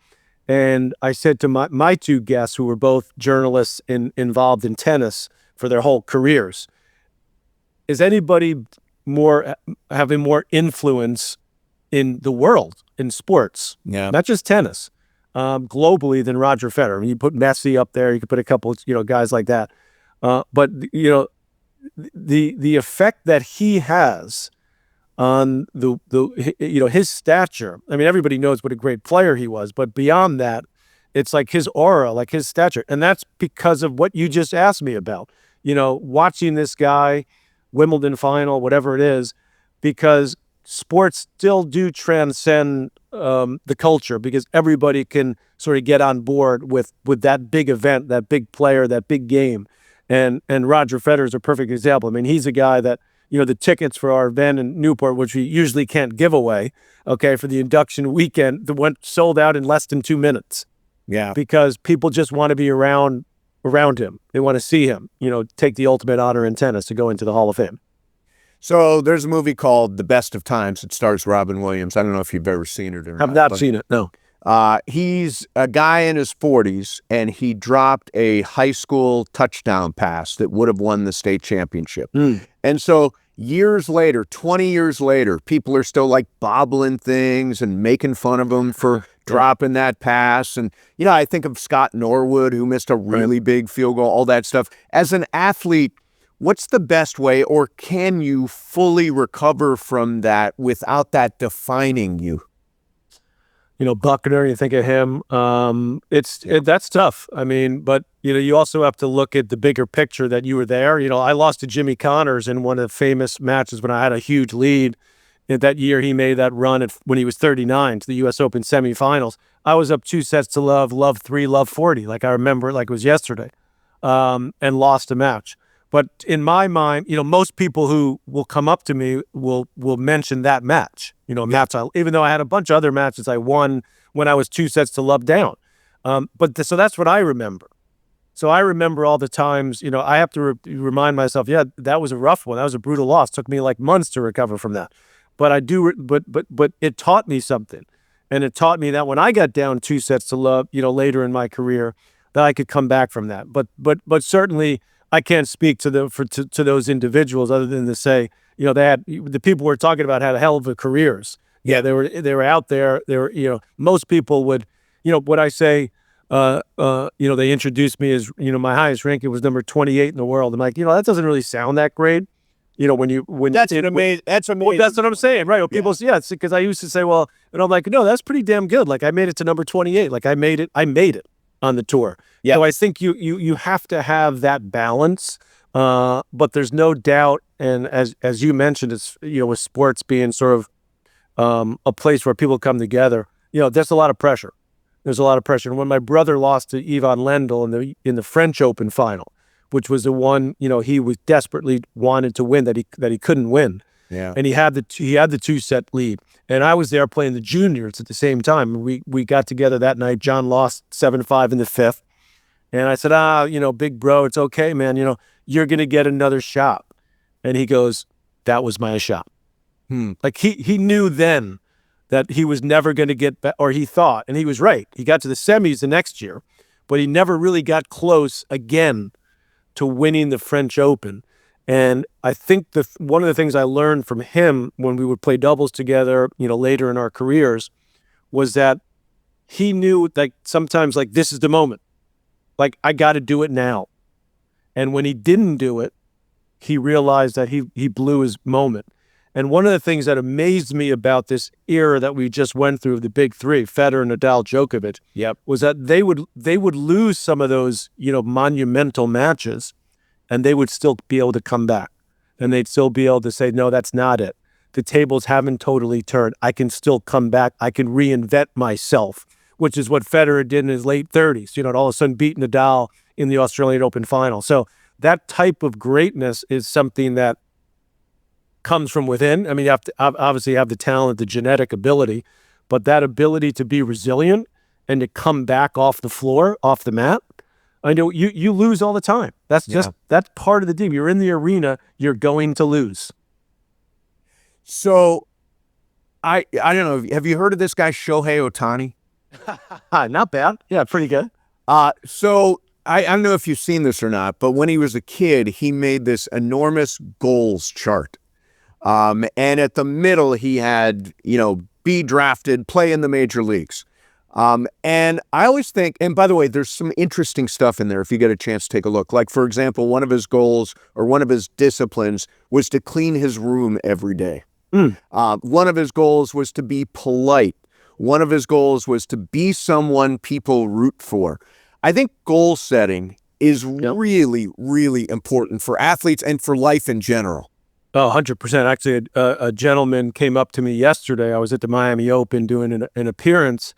And I said to my two guests, who were both journalists involved in tennis for their whole careers, is anybody having more influence in the world, in sports, not just tennis, globally than Roger Federer? I mean, you put Messi up there, you could put a couple, guys like that. But the effect that he has on his stature. I mean, everybody knows what a great player he was, but beyond that, it's like his aura, like his stature. And that's because of what you just asked me about, watching this guy, Wimbledon final, whatever it is, because sports still do transcend the culture, because everybody can sort of get on board with that big event, that big player, that big game. And Roger Federer is a perfect example. I mean, he's a guy that, the tickets for our event in Newport, which we usually can't give away, for the induction weekend, that went sold out in less than 2 minutes. Yeah. Because people just want to be around him. They want to see him, take the ultimate honor in tennis to go into the Hall of Fame. So there's a movie called The Best of Times. It stars Robin Williams. I don't know if you've ever seen it or not. I've not seen it, no. He's a guy in his 40s, and he dropped a high school touchdown pass that would have won the state championship. And so years later, 20 years later, people are still like bobbling things and making fun of him for dropping that pass. And, I think of Scott Norwood, who missed a really big field goal, all that stuff. As an athlete, what's the best way, or can you fully recover from that without that defining you? Buckner, you think of him. That's tough. I mean, but you also have to look at the bigger picture that you were there. I lost to Jimmy Connors in one of the famous matches when I had a huge lead. That year he made that run when he was 39 to the U.S. Open semifinals. I was up 2-0 love 3, love 40. Like I remember it like it was yesterday, and lost a match. But in my mind, most people who will come up to me will mention that match. Match. Even though I had a bunch of other matches I won when I was 2-0 down. So that's what I remember. So I remember all the times. I have to remind myself, that was a rough one. That was a brutal loss. It took me like months to recover from that. But I do. But it taught me something, and it taught me that when I got down 2-0, later in my career, that I could come back from that. But certainly, I can't speak to those individuals other than to say, the people we're talking about had a hell of a careers. Yeah, they were out there. They were, most people would, what I say, they introduced me as, my highest ranking was number 28 in the world. I'm like, that doesn't really sound that great. That's amazing. That's amazing. Well, that's what I'm saying, right? Well, people say, because I used to say, well, and I'm like, no, that's pretty damn good. Like I made it to number 28. Like I made it on the tour. Yeah. So I think you have to have that balance. But there's no doubt, and as you mentioned, it's with sports being sort of a place where people come together. There's a lot of pressure. There's a lot of pressure. And when my brother lost to Ivan Lendl in the French Open final, which was the one he was desperately wanted to win that he couldn't win. Yeah. And he had the 2-set lead. And I was there playing the juniors at the same time. We got together that night. John lost 7-5 in the fifth. And I said, big bro, it's okay, man. You're going to get another shot. And he goes, that was my shot. Like he knew then that he was never going to get back, or he thought, and he was right. He got to the semis the next year, but he never really got close again to winning the French Open. And I think one of the things I learned from him when we would play doubles together, later in our careers, was that he knew, like, sometimes, like, this is the moment. Like, I got to do it now. And when he didn't do it, he realized that he blew his moment. And one of the things that amazed me about this era that we just went through, the big three, Federer, Nadal, Djokovic, was that they would lose some of those, monumental matches, and they would still be able to come back. And they'd still be able to say, no, that's not it. The tables haven't totally turned. I can still come back. I can reinvent myself, which is what Federer did in his late 30s, to all of a sudden beat Nadal in the Australian Open final. So that type of greatness is something that comes from within. I mean, you have to obviously have the talent, the genetic ability, but that ability to be resilient and to come back off the floor, off the mat. I know you lose all the time. That's that's part of the game. You're in the arena, you're going to lose. So I don't know. Have you heard of this guy, Shohei Ohtani? Not bad. Yeah, pretty good. So I don't know if you've seen this or not, but when he was a kid, he made this enormous goals chart. And at the middle, he had, be drafted, play in the major leagues. And I always think, and by the way, there's some interesting stuff in there if you get a chance to take a look. Like, for example, one of his goals or one of his disciplines was to clean his room every day. One of his goals was to be polite. One of his goals was to be someone people root for. I think goal setting is really, really important for athletes and for life in general. Oh, 100%. Actually, a gentleman came up to me yesterday. I was at the Miami Open doing an appearance,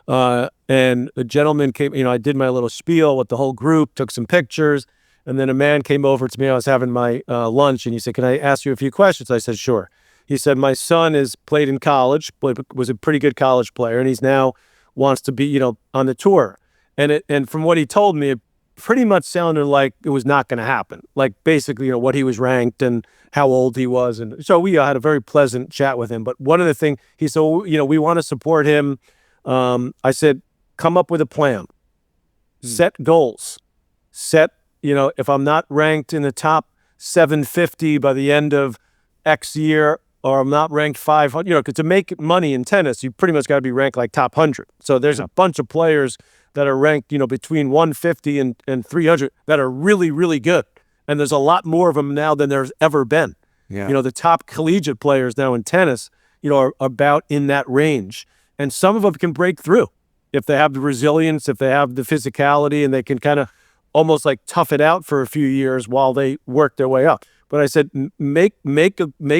and a gentleman came, I did my little spiel with the whole group, took some pictures, and then a man came over to me. I was having my lunch, and he said, "Can I ask you a few questions?" I said, "Sure." He said, "My son has played in college, was a pretty good college player, and he's now wants to be, on the tour." And from what he told me, it pretty much sounded like it was not going to happen. Like, basically, what he was ranked and how old he was. And so we had a very pleasant chat with him. But one of the things, he said, we want to support him. I said, come up with a plan. Set goals. Set, if I'm not ranked in the top 750 by the end of X year, or I'm not ranked 500, because to make money in tennis, you pretty much got to be ranked like top 100. So there's a bunch of players that are ranked, between 150 and 300 that are really, really good. And there's a lot more of them now than there's ever been. Yeah. The top collegiate players now in tennis, are about in that range. And some of them can break through if they have the resilience, if they have the physicality, and they can kind of almost like tough it out for a few years while they work their way up. But I said, make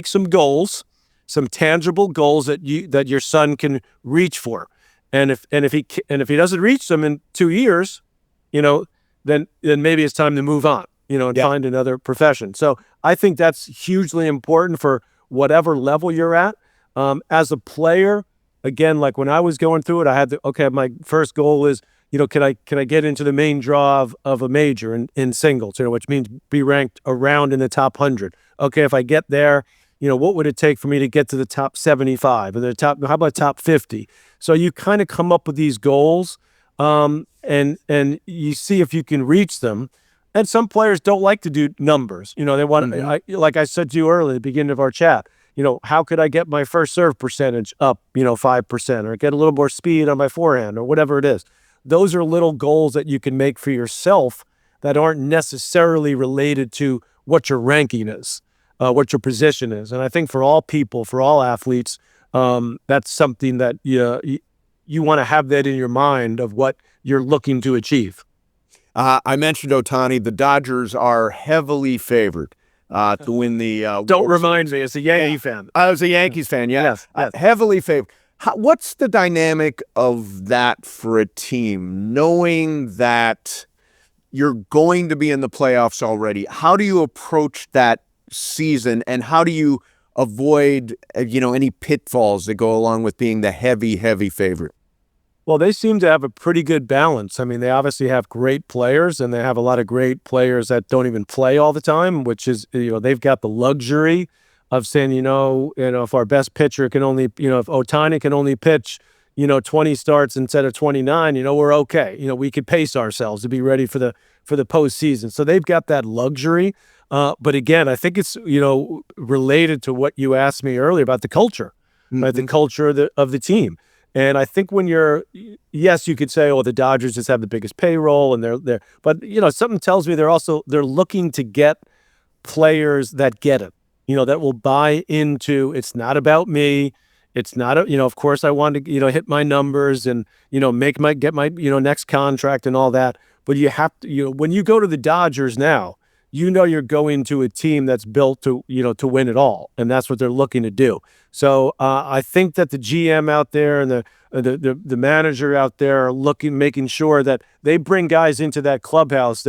some goals, some tangible goals that your son can reach for. And if he doesn't reach them in 2 years, then maybe it's time to move on, and find another profession. So I think that's hugely important for whatever level you're at. As a player, again, like when I was going through it, I had my first goal is, can I get into the main draw of a major in singles, which means be ranked around in the top 100. Okay, if I get there, what would it take for me to get to the top 75 or how about top 50? So you kind of come up with these goals, and you see if you can reach them. And some players don't like to do numbers. They want, like I said to you earlier at the beginning of our chat, how could I get my first serve percentage up, 5%, or get a little more speed on my forehand, or whatever it is. Those are little goals that you can make for yourself that aren't necessarily related to what your ranking is, what your position is. And I think for all people, for all athletes, that's something that you want to have that in your mind of what you're looking to achieve. I mentioned Ohtani. The Dodgers are heavily favored to win the... Don't remind me. As a Yankee fan. I was a Yankees fan, Yes. Heavily favored. What's the dynamic of that for a team, knowing that you're going to be in the playoffs already? How do you approach that season, and how do you avoid, any pitfalls that go along with being the heavy, heavy favorite? Well, they seem to have a pretty good balance. I mean, they obviously have great players, and they have a lot of great players that don't even play all the time, which is, they've got the luxury of saying, if our best pitcher can only, if Ohtani can only pitch, 20 starts instead of 29, we're okay. We could pace ourselves to be ready for the postseason. So they've got that luxury. But again, I think it's, related to what you asked me earlier about the culture, right? The culture of the team. And I think when yes, you could say, oh, the Dodgers just have the biggest payroll and they're, but something tells me they're looking to get players that get it, that will buy into, it's not about me. It's not of course I want to, hit my numbers and, get my, next contract and all that. But you have to, when you go to the Dodgers now, you're going to a team that's built to, to win it all. And that's what they're looking to do. So I think that the GM out there and the manager out there are making sure that they bring guys into that clubhouse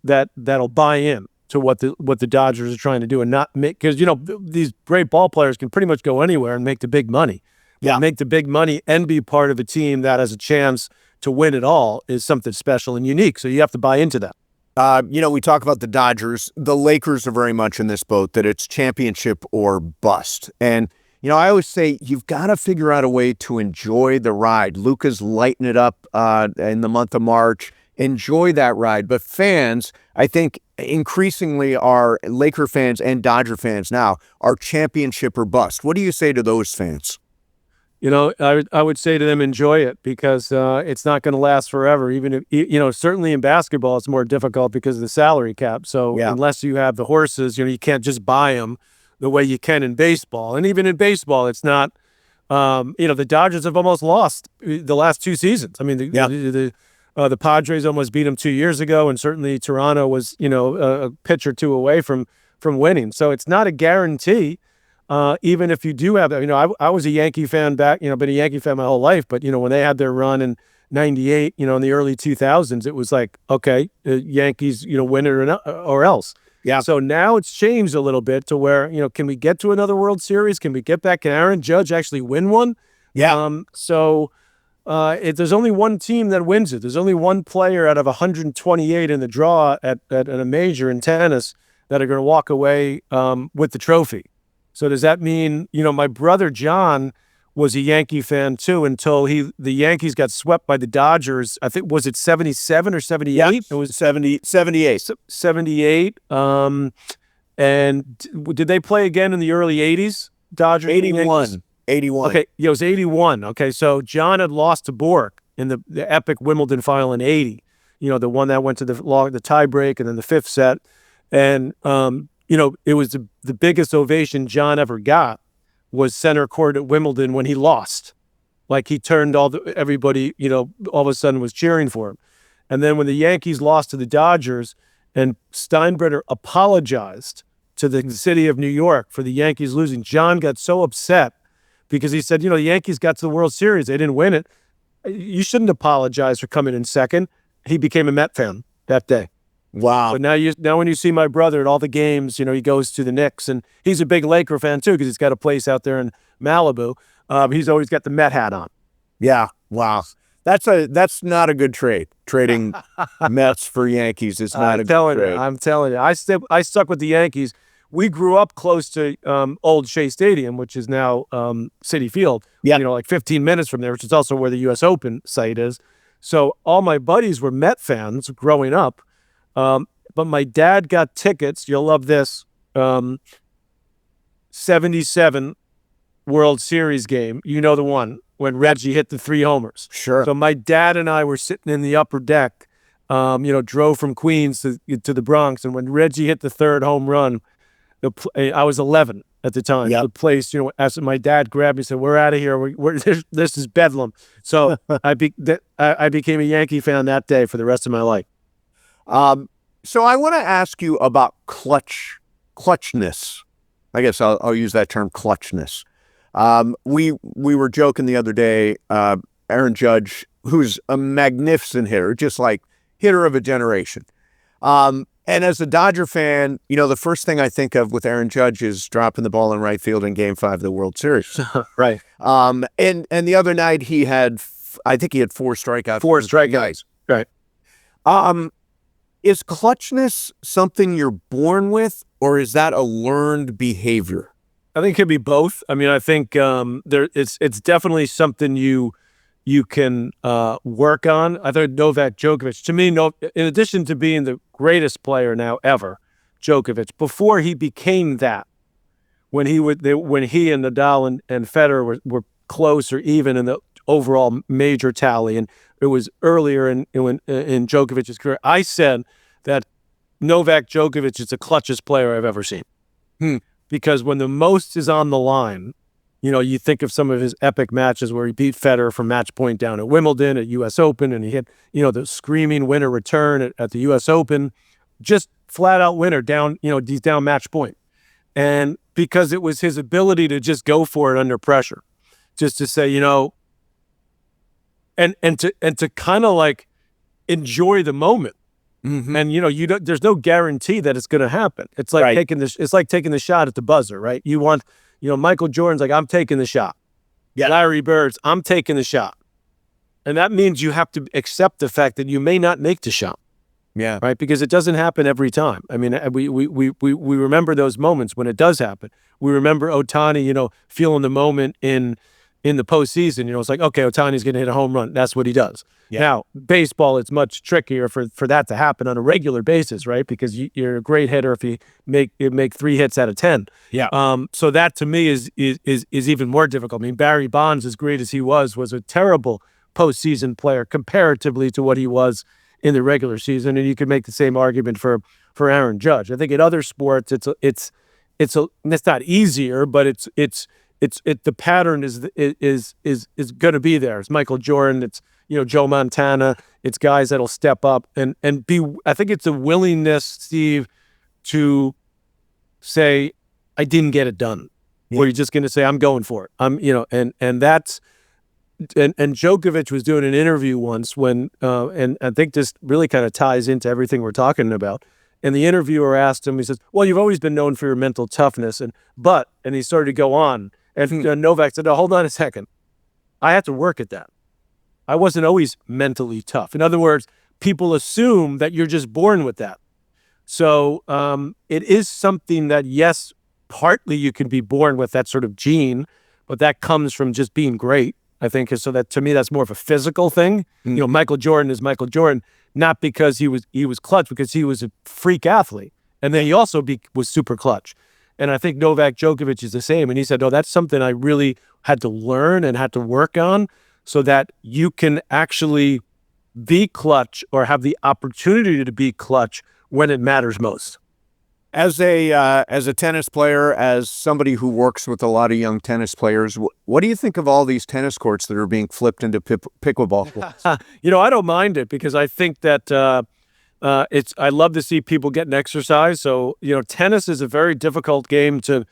that'll buy in to what the Dodgers are trying to do and not make, because, these great ball players can pretty much go anywhere and make the big money. Yeah. Make the big money and be part of a team that has a chance to win it all is something special and unique. So you have to buy into that. We talk about the Dodgers. The Lakers are very much in this boat that it's championship or bust. And, I always say you've got to figure out a way to enjoy the ride. Luka's lighting it up in the month of March. Enjoy that ride. But fans, I think increasingly are Laker fans and Dodger fans now are championship or bust. What do you say to those fans? I would say to them, enjoy it because it's not going to last forever. Even if, certainly in basketball, it's more difficult because of the salary cap. So unless you have the horses, you can't just buy them the way you can in baseball. And even in baseball, it's not, the Dodgers have almost lost the last 2 seasons. I mean, the Padres almost beat them 2 years ago. And certainly Toronto was, a pitch or two away from winning. So it's not a guarantee. Even if you do have, I was a Yankee fan back, been a Yankee fan my whole life, but, when they had their run in 98, in the early 2000s, it was like, okay, the Yankees, win it or else. Yeah. So now it's changed a little bit to where, can we get to another World Series? Can we get back? Can Aaron Judge actually win one? Yeah. There's only one team that wins it. There's only one player out of 128 in the draw at a major in tennis that are going to walk away with the trophy. So does that mean, my brother John was a Yankee fan too until the Yankees got swept by the Dodgers. I think, was it 77 or 78? Yeah, it was 78. 78. And did they play again in the early 80s? Dodgers? 81. Okay, it was 81. Okay, so John had lost to Bork in the epic Wimbledon final in 80. The one that went to the tie break and then the fifth set. And, it was the biggest ovation John ever got was center court at Wimbledon when he lost. Like he turned everybody, all of a sudden was cheering for him. And then when the Yankees lost to the Dodgers and Steinbrenner apologized to the city of New York for the Yankees losing, John got so upset because he said, the Yankees got to the World Series. They didn't win it. You shouldn't apologize for coming in second. He became a Met fan that day. Wow. But now when you see my brother at all the games, he goes to the Knicks, and he's a big Laker fan too because he's got a place out there in Malibu. He's always got the Met hat on. Yeah. Wow. That's not a good trade. Trading Mets for Yankees is not a good trade. I'm telling you. I stuck with the Yankees. We grew up close to old Shea Stadium, which is now Citi Field. Yeah. Like 15 minutes from there, which is also where the U.S. Open site is. So all my buddies were Met fans growing up. But my dad got tickets. You'll love this. 77 World Series game. The one when Reggie hit the 3 homers. Sure. So my dad and I were sitting in the upper deck, drove from Queens to the Bronx. And when Reggie hit the 3rd home run, I was 11 at the time. Yep. The place, as my dad grabbed me and said, "We're out of here. This is Bedlam." So I became a Yankee fan that day for the rest of my life. So I want to ask you about clutchness. I guess I'll use that term, clutchness. We were joking the other day, Aaron Judge, who's a magnificent hitter, just like hitter of a generation. And as a Dodger fan, the first thing I think of with Aaron Judge is dropping the ball in right field in Game 5 of the World Series. Right. And the other night I think he had 4 strikeouts. 4 strikeouts. Right. Is clutchness something you're born with, or is that a learned behavior? I think it could be both. I mean, I think it's definitely something you can work on. I think Novak Djokovic, to me, in addition to being the greatest player now ever, Djokovic, before he became that, when he and Nadal and Federer were close or even in the overall major tally, and it was earlier in Djokovic's career, I said that Novak Djokovic is the clutchest player I've ever seen. Because when the most is on the line, you think of some of his epic matches where he beat Federer from match point down at Wimbledon, at U.S. Open, and he hit, the screaming winner return at the U.S. Open, just flat out winner down, he's down match point. And because it was his ability to just go for it under pressure, just to say, and to kind of like enjoy the moment. Mm-hmm. And there's no guarantee that it's going to happen. It's like taking the shot at the buzzer, right? You want, Michael Jordan's like, I'm taking the shot. Yeah. Larry Bird's, I'm taking the shot. And that means you have to accept the fact that you may not make the shot. Yeah. Right. Because it doesn't happen every time. I mean, we remember those moments when it does happen. We remember Ohtani, feeling the moment in the postseason. It's like, okay, Ohtani's going to hit a home run. That's what he does. Yeah. Now, baseball, it's much trickier for that to happen on a regular basis, right? Because you're a great hitter if you make 3 hits out of 10. Yeah. So that to me is even more difficult. I mean, Barry Bonds, as great as he was a terrible postseason player comparatively to what he was in the regular season, and you could make the same argument for Aaron Judge. I think in other sports, it's not easier, but it's the pattern is going to be there. It's Michael Jordan. It's Joe Montana. It's guys that'll step up and be. I think it's a willingness, Steve, to say, I didn't get it done. Yeah. Where you're just going to say, I'm going for it. And that's. And Djokovic was doing an interview once when, and I think this really kind of ties into everything we're talking about. And the interviewer asked him, he says, well, you've always been known for your mental toughness. And he started to go on. And Novak said, no, hold on a second. I had to work at that. I wasn't always mentally tough. In other words, people assume that you're just born with that. So it is something that, yes, partly you can be born with that sort of gene, but that comes from just being great. I think so that to me that's more of a physical thing. Michael Jordan is Michael Jordan, not because he was clutch, because he was a freak athlete, and then he also was super clutch. And I think Novak Djokovic is the same. And he said, "No, that's something I really had to learn and had to work on, so that you can actually be clutch or have the opportunity to be clutch when it matters most." As a tennis player, as somebody who works with a lot of young tennis players, what do you think of all these tennis courts that are being flipped into pickleball courts? I don't mind it because I think that I love to see people getting exercise. So, tennis is a very difficult game to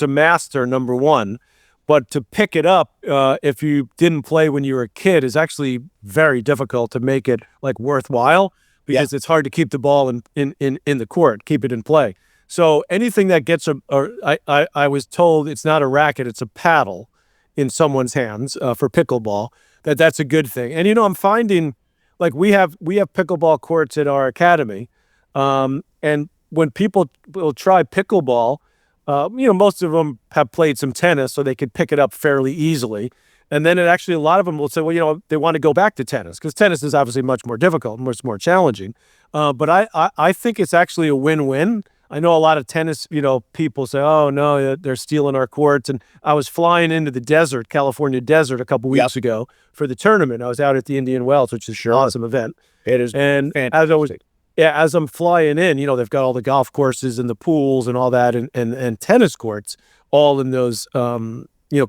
master, number one. But to pick it up, if you didn't play when you were a kid, is actually very difficult to make it like worthwhile. Because it's hard to keep the ball in the court, keep it in play. So anything that gets I was told it's not a racket, it's a paddle in someone's hands for pickleball, that's a good thing. And, I'm finding like we have pickleball courts at our academy. And when people will try pickleball, most of them have played some tennis, so they could pick it up fairly easily. And then a lot of them will say, well, they want to go back to tennis because tennis is obviously much more difficult, much more challenging. But I think it's actually a win-win. I know a lot of tennis, people say, oh, no, they're stealing our courts. And I was flying into the desert, California desert, a couple weeks ago for the tournament. I was out at the Indian Wells, which is an awesome event. It is fantastic. As I'm flying in, they've got all the golf courses and the pools and all that and tennis courts all in those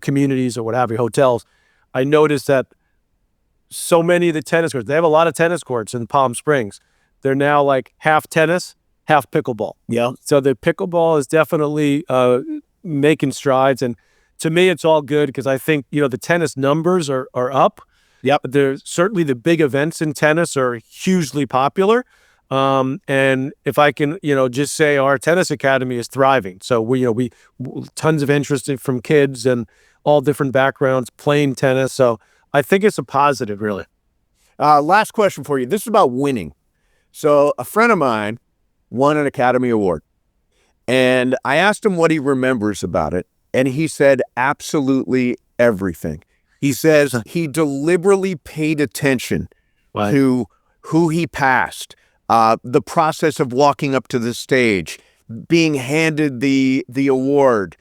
communities or what have you, hotels. I noticed that so many of the tennis courts, they have a lot of tennis courts in Palm Springs. They're now like half tennis, half pickleball. Yeah. So the pickleball is definitely making strides. And to me, it's all good because I think, the tennis numbers are up. Yep. There's certainly the big events in tennis are hugely popular. And if I can, just say our tennis academy is thriving. So we tons of interest from kids and all different backgrounds playing tennis. So I think it's a positive, really. Last question for you. This is about winning. So a friend of mine won an Academy Award, and I asked him what he remembers about it. And he said absolutely everything. He says he deliberately paid attention to who he passed, the process of walking up to the stage, being handed the award,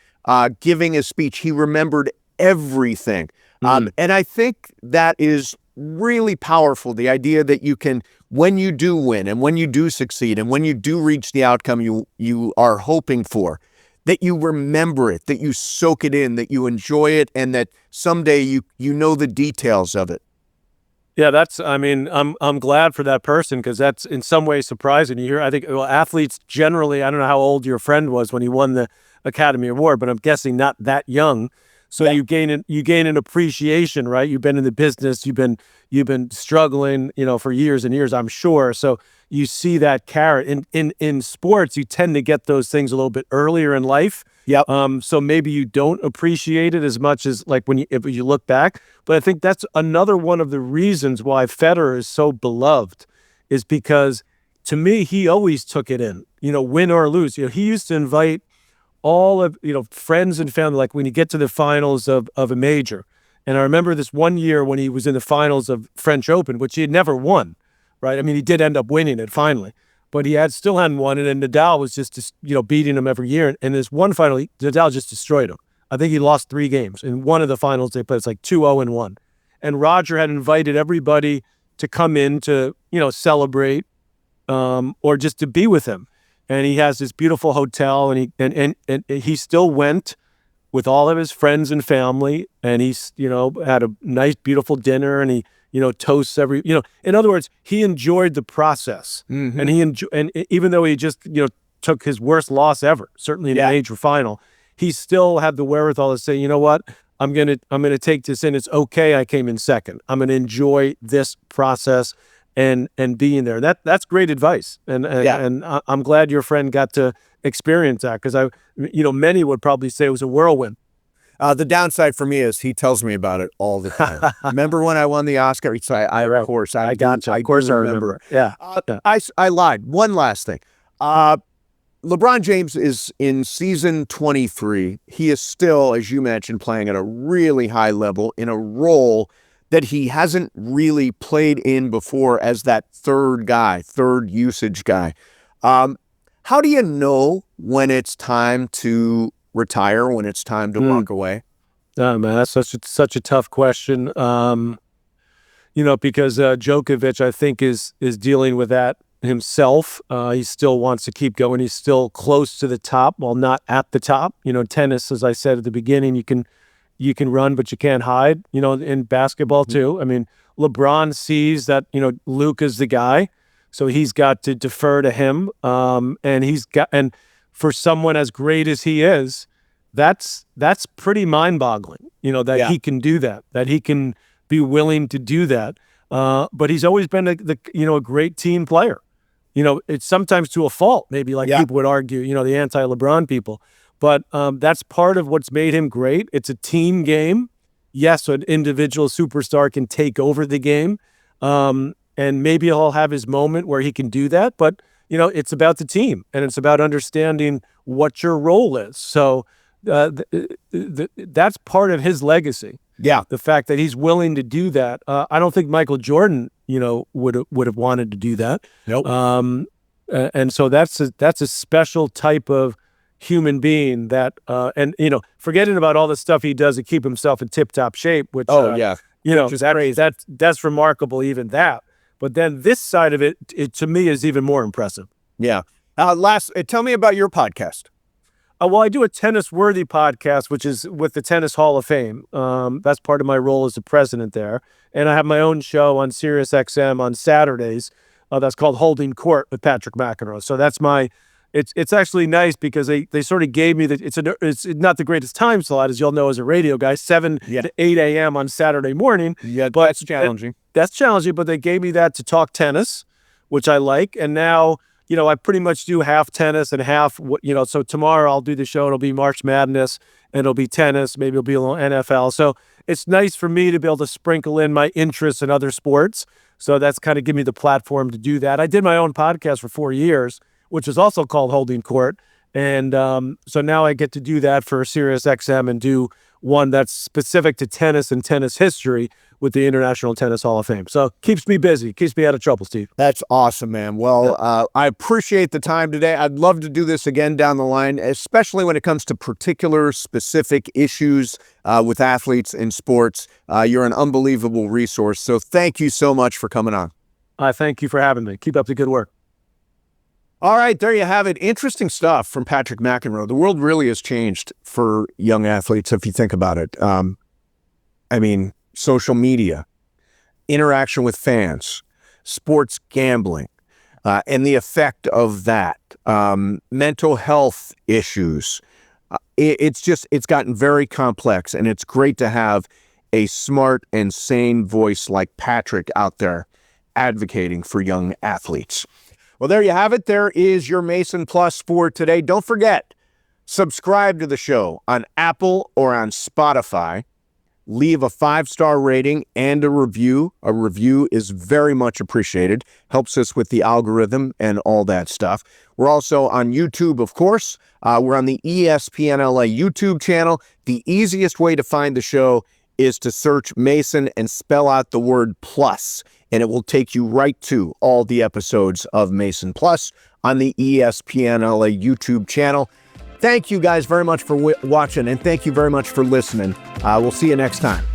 giving a speech. He remembered everything. And I think that is really powerful, the idea that you can, when you do win and when you do succeed and when you do reach the outcome you are hoping for, that you remember it, that you soak it in, that you enjoy it, and that someday you know the details of it. Yeah, I'm glad for that person, because that's in some ways surprising. You hear, I think, well, athletes generally, I don't know how old your friend was when he won the Academy Award, but I'm guessing not that young. So you gain an appreciation, right? You've been in the business, you've been struggling, for years and years, I'm sure. So you see that carrot in sports. You tend to get those things a little bit earlier in life. Yep. So maybe you don't appreciate it as much as like if you look back. But I think that's another one of the reasons why Federer is so beloved, is because to me he always took it in. Win or lose. He used to invite all of friends and family, like when you get to the finals of a major. And I remember this one year when he was in the finals of French Open, which he had never won, right? I mean, he did end up winning it finally, but he still hadn't won it. And Nadal was just beating him every year. And this one final, Nadal just destroyed him. I think he lost 3 games. In one of the finals they played, it's like 2-0-1. And Roger had invited everybody to come in to, celebrate or just to be with him. And he has this beautiful hotel, and he still went with all of his friends and family, and he's had a nice, beautiful dinner, and he toasts every In other words, he enjoyed the process, and and even though he just took his worst loss ever, certainly in a major final, he still had the wherewithal to say, you know what, I'm gonna take this in. It's okay. I came in second. I'm gonna enjoy this process and being there. That's great advice. And I'm glad your friend got to experience that, because many would probably say it was a whirlwind. The downside for me is he tells me about it all the time. Remember when I won the Oscar? Of course, I remember. Yeah. I lied. One last thing. LeBron James is in season 23. He is still, as you mentioned, playing at a really high level in a role that he hasn't really played in before, as that third usage guy. How do you know when it's time to retire, when it's time to walk away? Oh, man, that's such a tough question. Because Djokovic, I think, is dealing with that himself. He still wants to keep going. He's still close to the top, while not at the top. Tennis, as I said at the beginning, you can run, but you can't hide, in basketball too. I mean, LeBron sees that, Luke is the guy, so he's got to defer to him. And for someone as great as he is, that's pretty mind-boggling, that he can do that he can be willing to do that. But he's always been a great team player. It's sometimes to a fault, maybe, like people would argue, the anti-LeBron people. But that's part of what's made him great. It's a team game. Yes, an individual superstar can take over the game. And maybe he'll have his moment where he can do that. But, it's about the team, and it's about understanding what your role is. So that's part of his legacy. Yeah. The fact that he's willing to do that. I don't think Michael Jordan, would have wanted to do that. Nope. And so that's a special type of human being that, forgetting about all the stuff he does to keep himself in tip-top shape, which, that's remarkable, even that. But then this side of it to me is even more impressive. Yeah. Tell me about your podcast. Well, I do a Tennis Worthy podcast, which is with the Tennis Hall of Fame. That's part of my role as the president there. And I have my own show on Sirius XM on Saturdays. That's called Holding Court with Patrick McEnroe. So that's it's actually nice, because they sort of gave me it's not the greatest time slot, as you'll know as a radio guy, 7 to 8 a.m. on Saturday morning. Yeah, but that's challenging. That's challenging, but they gave me that to talk tennis, which I like. And now, I pretty much do half tennis and half, so tomorrow I'll do the show. It'll be March Madness, and it'll be tennis. Maybe it'll be a little NFL. So it's nice for me to be able to sprinkle in my interests in other sports. So that's kind of give me the platform to do that. I did my own podcast for 4 years, which is also called Holding Court. And so now I get to do that for SiriusXM and do one that's specific to tennis and tennis history with the International Tennis Hall of Fame. So keeps me busy, keeps me out of trouble, Steve. That's awesome, man. Well, I appreciate the time today. I'd love to do this again down the line, especially when it comes to particular specific issues with athletes in sports. You're an unbelievable resource. So thank you so much for coming on. I thank you for having me. Keep up the good work. All right, there you have it. Interesting stuff from Patrick McEnroe. The world really has changed for young athletes, if you think about it. I mean, social media, interaction with fans, sports gambling, and the effect of that, mental health issues. It's gotten very complex, and it's great to have a smart and sane voice like Patrick out there advocating for young athletes. Well, there you have it. There is your Mason Plus for today. Don't forget, subscribe to the show on Apple or on Spotify. Leave a 5-star rating and a review. A review is very much appreciated. Helps us with the algorithm and all that stuff. We're also on YouTube, of course. We're on the ESPN LA YouTube channel. The easiest way to find the show is to search Mason and spell out the word plus, and it will take you right to all the episodes of Mason Plus on the ESPN LA YouTube channel. Thank you guys very much for watching, and thank you very much for listening. We'll see you next time.